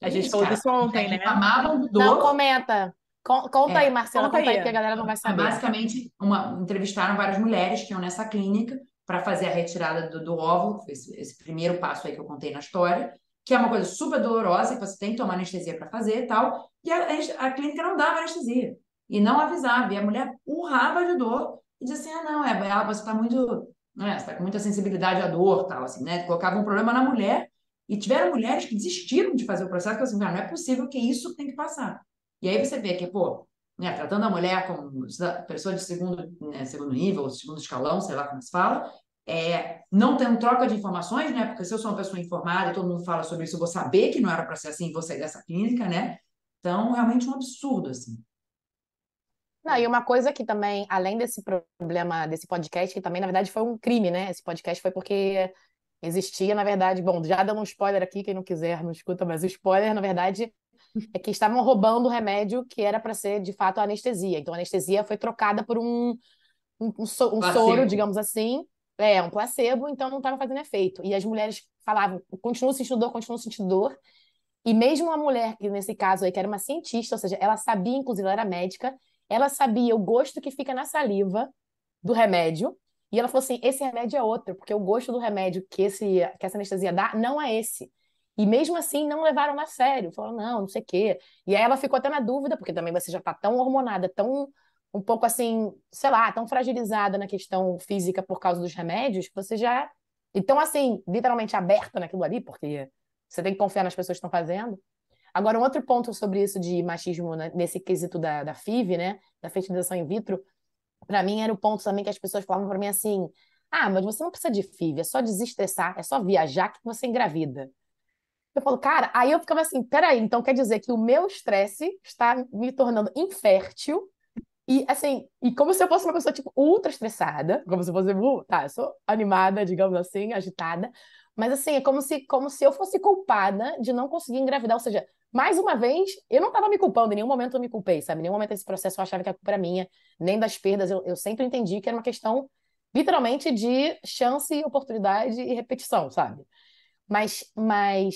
A É gente isso, falou cara. disso ontem, Mulher né? reclamavam do Não, dor. comenta. Conta aí, Marcela, Conta conta aí, aí. porque a galera não vai saber. Basicamente, entrevistaram várias mulheres que iam nessa clínica para fazer a retirada do óvulo, que foi esse primeiro passo aí que eu contei na história, que é uma coisa super dolorosa, que você tem que tomar anestesia para fazer e tal. E a clínica não dava anestesia. E não avisava. E a mulher urrava de dor e dizia assim: não, você está muito. Né, você tá com muita sensibilidade à dor, tal, assim, né? Colocava um problema na mulher. E tiveram mulheres que desistiram de fazer o processo, porque assim, não é possível que isso tem que passar. E aí você vê que, pô, né, tratando a mulher como pessoa de segundo, né, segundo nível, segundo escalão, sei lá como se fala, não tendo troca de informações, né? Porque se eu sou uma pessoa informada e todo mundo fala sobre isso, eu vou saber que não era para ser assim, vou sair dessa clínica, né? Então, realmente um absurdo, assim. Não, e uma coisa que também, além desse problema desse podcast, que também, na verdade, foi um crime, né? Esse podcast foi porque Existia, na verdade, bom, já dando um spoiler aqui, quem não quiser não escuta, mas o spoiler, na verdade, é que estavam roubando o remédio que era para ser, de fato, a anestesia. Então, a anestesia foi trocada por um soro, Placebo. digamos assim, um placebo, então não estava fazendo efeito. E as mulheres falavam, continuo sentindo dor. E mesmo uma mulher, que nesse caso aí, que era uma cientista, ou seja, ela sabia, inclusive, ela era médica, ela sabia o gosto que fica na saliva do remédio, e ela falou assim, esse remédio é outro, porque o gosto do remédio que essa anestesia dá não é esse. E mesmo assim, não levaram a sério. Falaram, não, não sei o quê. E aí ela ficou até na dúvida, porque também você já está tão hormonada, tão, um pouco assim, sei lá, tão fragilizada na questão física por causa dos remédios, que você já... Então, assim, literalmente aberta naquilo ali, porque você tem que confiar nas pessoas que estão fazendo. Agora, um outro ponto sobre isso de machismo, né, nesse quesito da FIV, né, da fertilização in vitro, para mim era o ponto também que as pessoas falavam para mim assim: ah, mas você não precisa de FIV, é só desestressar, é só viajar que você engravida. Eu falo, cara, aí eu ficava assim: peraí, então quer dizer que o meu estresse está me tornando infértil e assim, e como se eu fosse uma pessoa, tipo, ultra estressada, como se eu fosse, tá, eu sou animada, digamos assim, agitada, mas assim, é como se eu fosse culpada de não conseguir engravidar, ou seja, mais uma vez, eu não estava me culpando, em nenhum momento eu me culpei, sabe? Em nenhum momento desse processo eu achava que a culpa era minha, nem das perdas, eu sempre entendi que era uma questão, literalmente, de chance, oportunidade e repetição, sabe?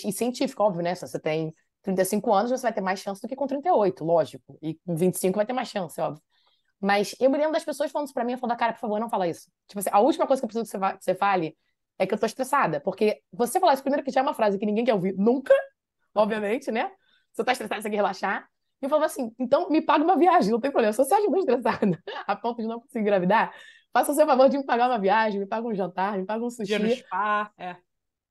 E científico, óbvio, né? Se você tem 35 anos, você vai ter mais chance do que com 38, lógico, e com 25 vai ter mais chance, óbvio. Mas eu me lembro das pessoas falando isso pra mim, eu falando, cara, por favor, não fala isso. Tipo assim, a última coisa que eu preciso que você fale é que eu tô estressada. Porque você falar isso primeiro que já é uma frase que ninguém quer ouvir nunca, obviamente, né? Você tá estressada, você quer relaxar. E eu falava assim, então me paga uma viagem, não tem problema. Se você acha muito estressada a ponto de não conseguir engravidar, faça o seu favor de me pagar uma viagem, me paga um jantar, me paga um Dia no sushi. spa, é.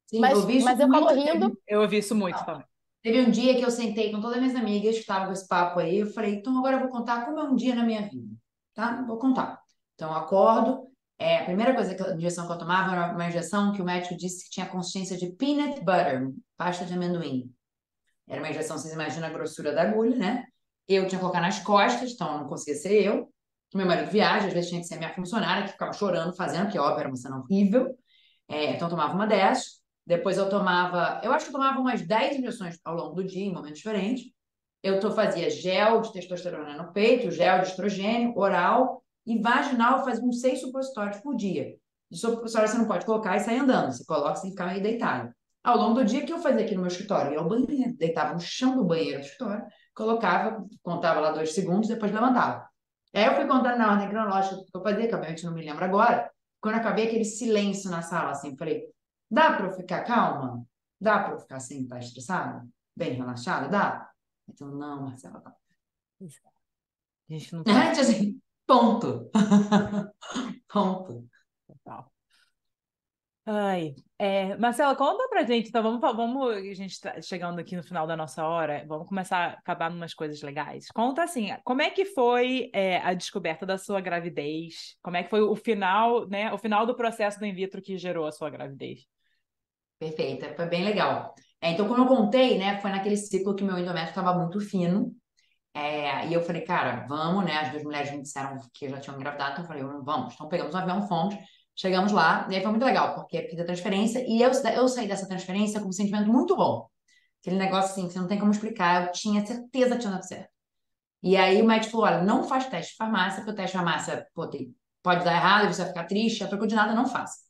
Sim, eu Mas, ouvi isso mas eu falo muito. rindo. Eu ouvi isso muito também. Teve um dia que eu sentei com todas as minhas amigas que estavam com esse papo aí. Eu falei, então agora eu vou contar como é um dia na minha vida, tá? Vou contar. Então, eu acordo. A primeira coisa a injeção que eu tomava era uma injeção que o médico disse que tinha consistência de peanut butter, pasta de amendoim. Era uma injeção, vocês imaginam a grossura da agulha, né? Eu tinha que colocar nas costas, então não conseguia ser eu. Meu marido viaja, às vezes tinha que ser a minha funcionária, que ficava chorando, fazendo, porque óbvio, era uma cena horrível. Então eu tomava uma dessas. Depois eu tomava, eu acho que eu tomava umas 10 injeções ao longo do dia, em momentos diferentes. Fazia gel de testosterona no peito, gel de estrogênio, oral e vaginal, eu fazia uns 6 supositórios por dia. De supositório você não pode colocar e sair andando, você coloca sem ficar meio deitado. Ao longo do dia, o que eu fazia aqui no meu escritório? Ia ao banheiro, deitava no chão do banheiro do escritório, colocava, contava lá 2 segundos, depois levantava. Aí eu fui contando na ordem cronológica do que eu fazia, que obviamente não me lembro agora. Quando eu acabei aquele silêncio na sala, assim, falei, dá para eu ficar calma? Dá para eu ficar sem estar estressada? Bem relaxada? Dá? Então, não, Marcela, tá. A gente não tá. Tipo assim, ponto. Ponto. Total. Ai, Marcela, conta pra gente, então vamos, a gente tá chegando aqui no final da nossa hora, vamos começar a acabar umas coisas legais. Conta assim, como é que foi a descoberta da sua gravidez? Como é que foi o final, né, o final do processo do in vitro que gerou a sua gravidez? Perfeita, foi bem legal. Então, como eu contei, né, foi naquele ciclo que meu endométrio estava muito fino. E eu falei, cara, vamos, né? As duas mulheres me disseram que já tinham engravidado, então eu falei, vamos. Então pegamos um avião, fomos, chegamos lá, e aí foi muito legal, porque eu fiz a transferência, e eu saí dessa transferência com um sentimento muito bom. Aquele negócio assim, que você não tem como explicar, eu tinha certeza que tinha dado certo. E aí o médico falou, olha, não faz teste de farmácia, porque o teste de farmácia, pô, pode dar errado, você vai ficar triste, a troco de nada, não faça.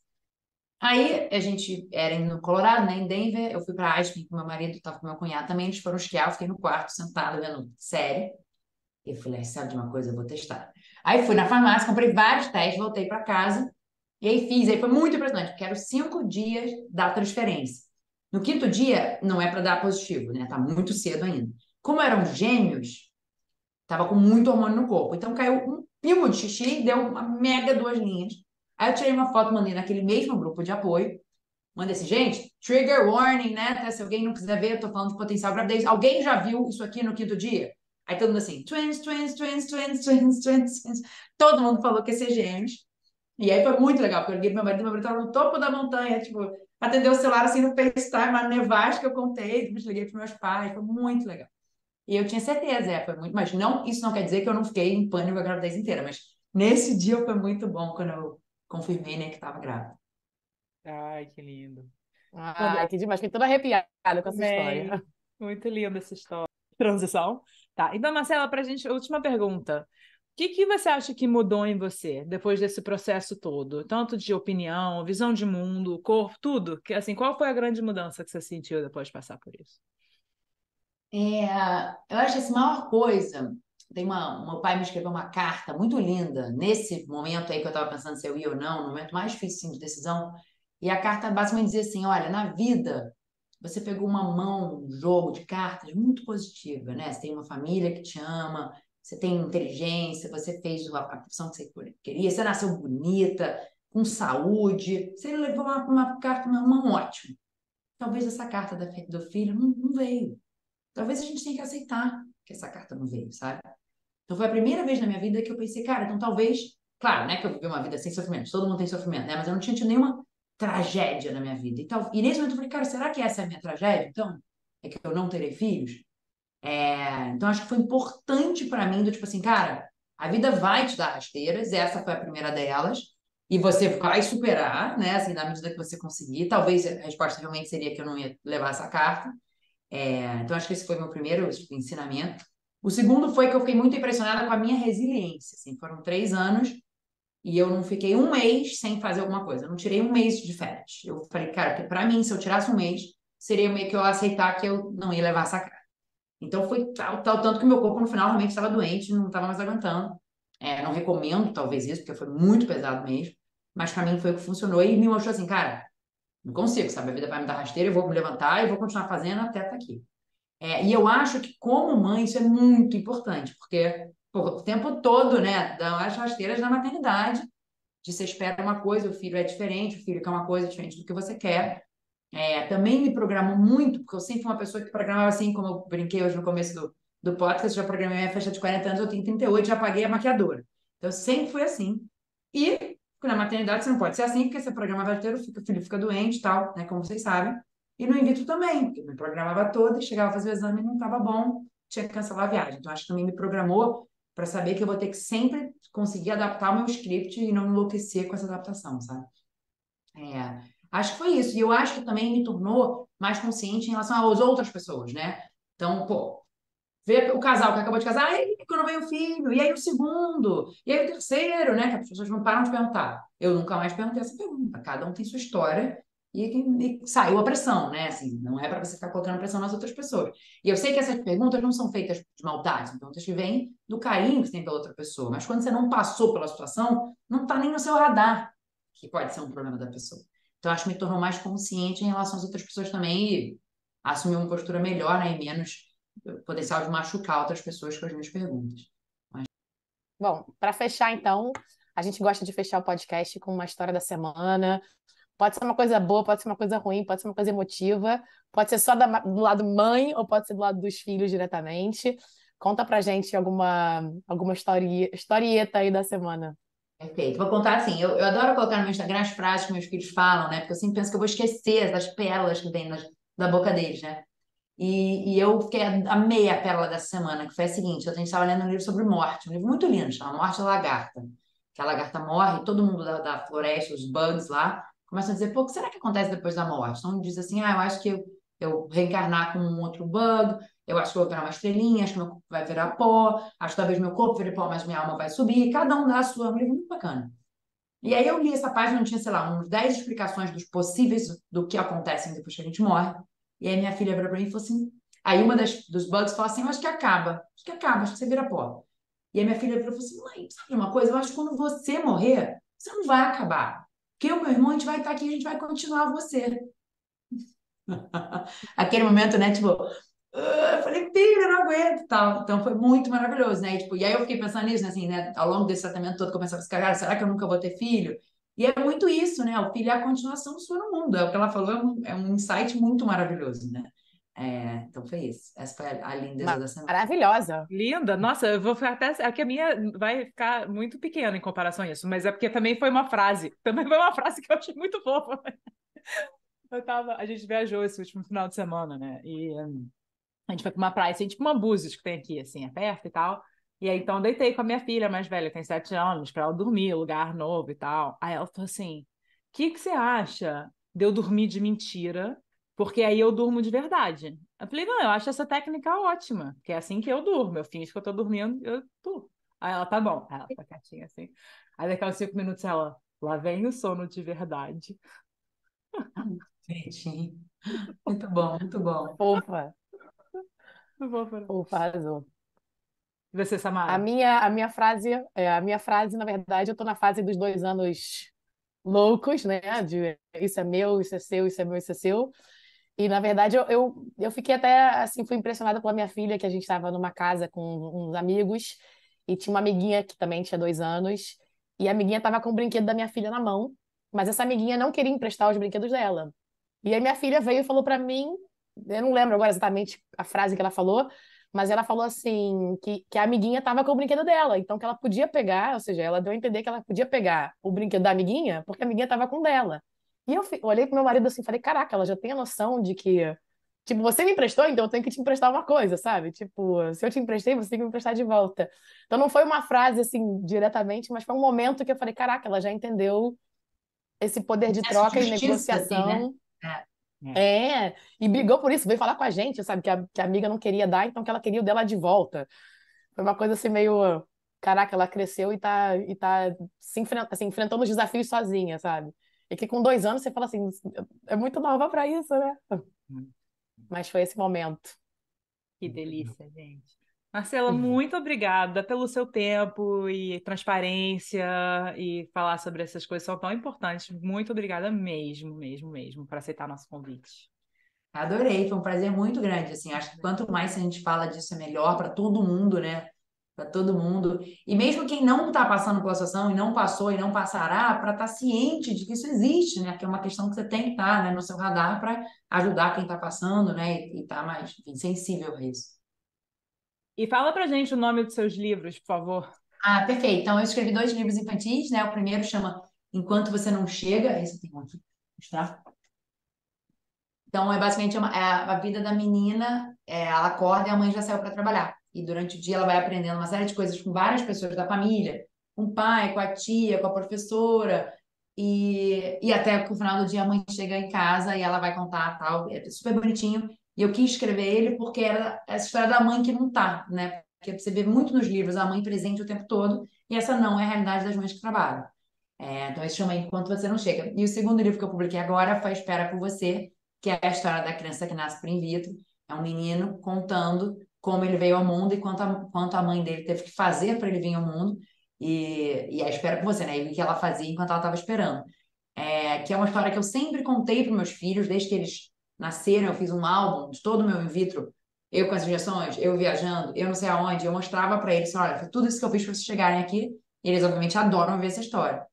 Aí a gente era no Colorado, né, em Denver, eu fui para Aspen com meu marido, estava com meu cunhado também, eles foram esquiar, eu fiquei no quarto, sentada, vendo série. Eu falei, sabe de uma coisa, eu vou testar. Aí fui na farmácia, comprei vários testes, voltei para casa, e aí fiz. Aí foi muito impressionante, porque eram 5 dias da transferência. No quinto dia, não é para dar positivo, né? Tá muito cedo ainda. Como eram gêmeos, tava com muito hormônio no corpo. Então caiu um pingo de xixi, deu uma mega 2 linhas. Aí eu tirei uma foto, mandei naquele mesmo grupo de apoio. Mandei assim, gente, trigger warning, né? Até se alguém não quiser ver, eu tô falando de potencial gravidez. Alguém já viu isso aqui no quinto dia? Aí todo mundo assim, twins, twins, twins, twins, twins, twins, twins. Todo mundo falou que ia ser gêmeos. E aí foi muito legal, porque eu liguei pro meu marido estava no topo da montanha, tipo, atendeu o celular assim no FaceTime, na nevasca eu contei, depois liguei pros meus pais, foi muito legal. E eu tinha certeza, foi muito, mas não, isso não quer dizer que eu não fiquei em pânico a gravidez inteira, mas nesse dia foi muito bom quando eu confirmei, né, que estava grávida. Ai, que lindo. Ah, entendi, mas fiquei toda arrepiada com essa Também. história. Muito linda essa história. Transição. Tá. Então, Marcela, pra gente, última pergunta. O que que você acha que mudou em você depois desse processo todo? Tanto de opinião, visão de mundo, corpo, tudo. Que, assim, qual foi a grande mudança que você sentiu depois de passar por isso? Eu acho que essa maior coisa. Meu pai me escreveu uma carta muito linda, nesse momento aí que eu estava pensando se eu ia ou não, no momento mais difícil assim, de decisão. E a carta basicamente dizia assim: olha, na vida, você pegou uma mão, um jogo de cartas muito positiva, né? Você tem uma família que te ama, você tem inteligência, você fez a profissão que você queria, você nasceu bonita, com saúde, você levou uma carta, uma mão ótima. Talvez essa carta do filho não veio. Talvez a gente tenha que aceitar que essa carta não veio, sabe? Então foi a primeira vez na minha vida que eu pensei, cara, então talvez, claro, né, que eu vivi uma vida sem sofrimento, todo mundo tem sofrimento, né? Mas eu não tinha tido nenhuma tragédia na minha vida. E nesse momento eu falei, cara, será que essa é a minha tragédia? Então, é que eu não terei filhos? Então acho que foi importante pra mim, do tipo assim, cara, a vida vai te dar rasteiras, essa foi a primeira delas, e você vai superar, né, assim, na medida que você conseguir. Talvez a resposta realmente seria que eu não ia levar essa carta. Então, acho que esse foi meu primeiro tipo, ensinamento. O segundo foi que eu fiquei muito impressionada com a minha resiliência. Assim, foram 3 anos e eu não fiquei um mês sem fazer alguma coisa. Eu não tirei um mês de férias. Eu falei, cara, que para mim, se eu tirasse um mês, seria meio que eu aceitar que eu não ia levar essa cara. Então, foi tal tanto que meu corpo no final realmente estava doente, não estava mais aguentando. Não recomendo, talvez, isso, porque foi muito pesado mesmo. Mas para mim foi o que funcionou e me mostrou assim, cara, não consigo, sabe? A vida vai me dar rasteira, eu vou me levantar e vou continuar fazendo até estar aqui. E eu acho que, como mãe, isso é muito importante, porque pô, o tempo todo, né, dão as rasteiras na maternidade, de você espera uma coisa, o filho é diferente, o filho quer uma coisa diferente do que você quer. Também me programou muito, porque eu sempre fui uma pessoa que programava assim, como eu brinquei hoje no começo do podcast, já programei a minha festa de 40 anos, eu tenho 38, já paguei a maquiadora. Então, eu sempre fui assim. E na maternidade você não pode ser assim, porque você programa vai ter, o filho fica doente e tal, né, como vocês sabem. E no in vitro também, porque eu me programava toda e chegava a fazer o exame e não estava bom, tinha que cancelar a viagem. Então, acho que também me programou para saber que eu vou ter que sempre conseguir adaptar o meu script e não enlouquecer com essa adaptação, sabe? Acho que foi isso. E eu acho que também me tornou mais consciente em relação às outras pessoas, né? Então, pô, ver o casal que acabou de casar, aí quando veio o filho, e aí o segundo, e aí o terceiro, né? Que as pessoas não param de perguntar. Eu nunca mais perguntei essa pergunta. Cada um tem sua história e saiu a pressão, né? Assim, não é para você ficar colocando pressão nas outras pessoas. E eu sei que essas perguntas não são feitas de maldade, são perguntas que vêm do carinho que você tem pela outra pessoa. Mas quando você não passou pela situação, não está nem no seu radar, que pode ser um problema da pessoa. Então, acho que me tornou mais consciente em relação às outras pessoas também e assumir uma postura melhor, né? E menos potencial de machucar outras pessoas com as minhas perguntas. Bom, para fechar, então, a gente gosta de fechar o podcast com uma história da semana. Pode ser uma coisa boa, pode ser uma coisa ruim, pode ser uma coisa emotiva, pode ser só do lado mãe ou pode ser do lado dos filhos diretamente. Conta pra gente alguma historieta aí da semana. Perfeito. Vou contar assim, eu adoro colocar no meu Instagram as frases que meus filhos falam, né? Porque eu sempre penso que eu vou esquecer das pérolas que vêm da boca deles, né? E eu amei a pérola dessa semana, que foi a seguinte: a gente estava lendo um livro sobre morte, um livro muito lindo, chama Morte da Lagarta. Que a lagarta morre, todo mundo da floresta, os bugs lá, começam a dizer, pô, o que será que acontece depois da morte? Então diz assim, eu acho que eu reencarnar como um outro bug, eu acho que eu vou virar uma estrelinha, acho que meu corpo vai virar pó, acho que talvez meu corpo vire pó, mas minha alma vai subir, cada um dá a sua, é um livro muito bacana. E aí eu li essa página, não tinha, sei lá, uns 10 explicações dos possíveis do que acontece depois que a gente morre. E aí minha filha virou pra mim e falou assim, aí uma dos bugs falou assim, eu acho que acaba, acho que você vira pó. E aí minha filha virou e falou assim, mãe, sabe de uma coisa? Eu acho que quando você morrer, você não vai acabar. Porque eu e meu irmão, a gente vai estar aqui, a gente vai continuar você. Aquele momento, né, tipo, eu falei, filha, eu não aguento, tal. Então foi muito maravilhoso, né? E aí eu fiquei pensando nisso, né, assim, né, ao longo desse tratamento todo, que eu pensava assim, cara, será que eu nunca vou ter filho? E é muito isso, né? O filho é a continuação sua no mundo. É o que ela falou, é um insight muito maravilhoso, né? Então foi isso. Essa foi a lindeza da semana. Maravilhosa. Linda, nossa, eu vou ficar até. Aqui a minha vai ficar muito pequena em comparação a isso, mas é porque também foi uma frase. Também foi uma frase que eu achei muito fofa. A gente viajou esse último final de semana, né? E a gente foi pra uma praia, assim, tipo uma Búzios que tem aqui, assim, é perto e tal. E aí, então, eu deitei com a minha filha mais velha, tem 7 anos, pra ela dormir, lugar novo e tal. Aí ela falou assim: o que que você acha de eu dormir de mentira, porque aí eu durmo de verdade. Eu falei, não, eu acho essa técnica ótima, que é assim que eu durmo. Eu finjo que eu tô dormindo, eu durmo. Aí ela, tá bom. Aí ela fica quietinha assim. Aí daqui a uns 5 minutos ela, lá vem o sono de verdade. Bonitinho. Muito bom, muito bom. Fofa, Não vou parar. fofa, arrasou. E você, A Samara? minha, a minha frase, a minha frase, na verdade, eu tô na fase dos 2 anos loucos, né? De isso é meu, isso é seu, isso é meu, isso é seu. E, na verdade, eu fiquei até, assim, fui impressionada pela minha filha, que a gente estava numa casa com uns amigos, e tinha uma amiguinha que também tinha 2 anos, e a amiguinha estava com o brinquedo da minha filha na mão, mas essa amiguinha não queria emprestar os brinquedos dela. E aí minha filha veio e falou para mim, eu não lembro agora exatamente a frase que ela falou, mas ela falou assim, que a amiguinha estava com o brinquedo dela, então que ela podia pegar, ou seja, ela deu a entender que ela podia pegar o brinquedo da amiguinha, porque a amiguinha estava com o dela. E eu olhei pro meu marido assim, e falei, caraca, ela já tem a noção de que, tipo, você me emprestou, então eu tenho que te emprestar uma coisa, sabe? Tipo, se eu te emprestei, você tem que me emprestar de volta. Então não foi uma frase assim diretamente, mas foi um momento que eu falei, caraca, ela já entendeu esse poder de Senso troca de e justiça, assim, né? negociação. É. É. E brigou por isso, veio falar com a gente, sabe? Que a amiga não queria dar, então que ela queria o dela de volta. Foi uma coisa assim meio. Caraca, ela cresceu e tá assim, enfrentando os desafios sozinha, sabe? E que com 2 anos você fala assim, é muito nova pra isso, né? Mas foi esse momento. Que delícia, gente. Marcela, muito obrigada pelo seu tempo e transparência e falar sobre essas coisas são tão importantes. Muito obrigada mesmo, mesmo, mesmo, por aceitar nosso convite. Adorei, foi um prazer muito grande, assim, acho que quanto mais a gente fala disso é melhor para todo mundo, né? Para todo mundo. E mesmo quem não está passando pela situação e não passou e não passará, para estar ciente de que isso existe, né? Que é uma questão que você tem que estar, né, no seu radar para ajudar quem está passando, né? E estar mais, enfim, sensível a isso. E fala pra gente o nome dos seus livros, por favor. Ah, perfeito. Então, eu escrevi 2 livros infantis, né? O primeiro chama Enquanto Você Não Chega. Esse tem um aqui. Mostrar. Então, é basicamente a vida da menina. Ela acorda e a mãe já saiu para trabalhar. E durante o dia ela vai aprendendo uma série de coisas com várias pessoas da família, com o pai, com a tia, com a professora. E até que o final do dia a mãe chega em casa e ela vai contar tal. É super bonitinho. E eu quis escrever ele porque era essa história da mãe que não tá, né? Porque você vê muito nos livros a mãe presente o tempo todo. E essa não é a realidade das mães que trabalham. Então, esse chama Enquanto Você Não Chega. E o segundo livro que eu publiquei agora foi Espera por Você, que é a história da criança que nasce por in vitro. É um menino contando como ele veio ao mundo e quanto a mãe dele teve que fazer para ele vir ao mundo. E a espera por você, né? E o que ela fazia enquanto ela estava esperando. Que é uma história que eu sempre contei para meus filhos, desde que eles nasceram. Eu fiz um álbum de todo o meu in vitro, eu com as injeções, eu viajando, eu não sei aonde. Eu mostrava para eles, olha, foi tudo isso que eu fiz para vocês chegarem aqui. E eles, obviamente, adoram ver essa história.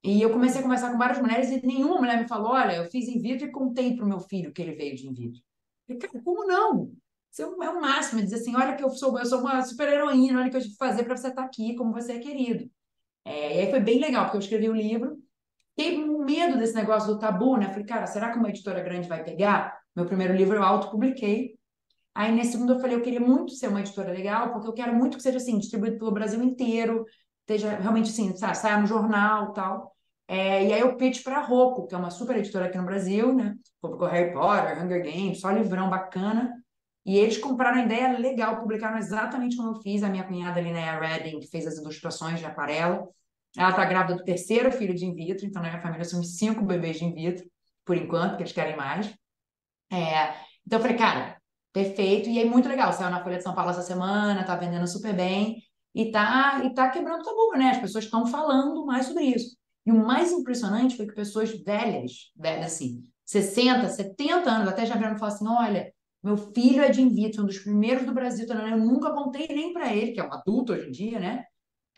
E eu comecei a conversar com várias mulheres e nenhuma mulher me falou: olha, eu fiz in vitro e contei para o meu filho que ele veio de in vitro. Eu falei, cara, como não? Isso é o máximo, é dizer assim: olha que eu sou uma super-heroína, olha o que eu tive que fazer para você estar aqui, como você é querido. E aí foi bem legal, porque eu escrevi o livro, fiquei com medo desse negócio do tabu, né? Falei, cara, será que uma editora grande vai pegar? Meu primeiro livro eu autopubliquei. Aí nesse segundo eu falei, eu queria muito ser uma editora legal, porque eu quero muito que seja assim, distribuído pelo Brasil inteiro, esteja realmente assim, sabe, saia no jornal e tal. E aí eu pitch para a Rocco, que é uma super editora aqui no Brasil, né? Publicou Harry Potter, Hunger Games, só livrão bacana. E eles compraram a ideia legal, publicaram exatamente como eu fiz. A minha cunhada ali, né, a Redding, que fez as ilustrações de aquarela. Ela tá grávida do terceiro filho de in vitro, então na minha família são 5 bebês de in vitro, por enquanto, porque eles querem mais. Então eu falei, cara, perfeito. E aí, muito legal. Saiu na Folha de São Paulo essa semana, tá vendendo super bem. E tá quebrando tabu, né? As pessoas estão falando mais sobre isso. E o mais impressionante foi que pessoas velhas, velhas assim, 60, 70 anos, até já vieram falar assim: olha, meu filho é de in vitro, um dos primeiros do Brasil. Eu nunca contei nem para ele, que é um adulto hoje em dia, né?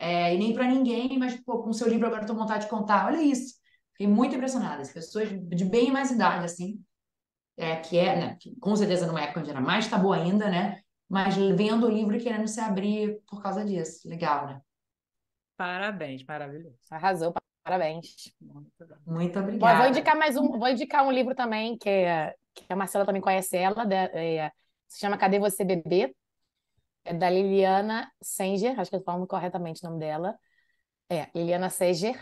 E nem para ninguém, mas pô, com o seu livro agora eu tô com vontade de contar. Olha isso. Fiquei muito impressionada. As pessoas de bem mais idade, assim, né, que com certeza numa época onde era mais tabu ainda, né? Mas vendo o livro e querendo se abrir por causa disso. Legal, né? Parabéns, maravilhoso. Arrasou, parabéns. Muito bem. Muito Bom, eu vou obrigada. indicar mais um, vou indicar um livro também, que a Marcela também conhece ela, se chama Cadê Você Bebê? É da Liliana Sanger, acho que eu estou falando corretamente o nome dela. Liliana Sanger.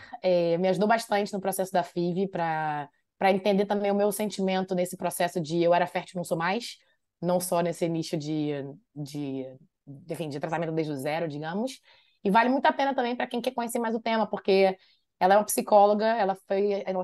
Me ajudou bastante no processo da FIV para para entender também o meu sentimento nesse processo de eu era fértil, não sou mais, não só nesse nicho de, enfim, de tratamento desde o zero, digamos. E vale muito a pena também para quem quer conhecer mais o tema, porque ela é uma psicóloga, ela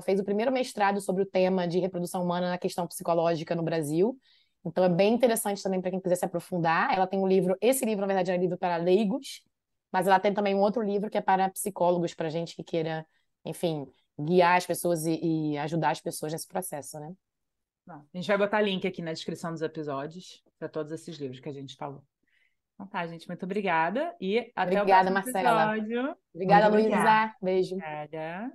fez o primeiro mestrado sobre o tema de reprodução humana na questão psicológica no Brasil. Então é bem interessante também para quem quiser se aprofundar. Ela tem um livro, esse livro, na verdade, é um livro para leigos, mas ela tem também um outro livro que é para psicólogos, para gente que queira, enfim, guiar as pessoas e ajudar as pessoas nesse processo, né? Bom, a gente vai botar link aqui na descrição dos episódios para todos esses livros que a gente falou. Então tá, gente, muito obrigada e até o Obrigada, próximo Marcela. episódio. Obrigada, Muito obrigada. Luísa. Beijo. Obrigada.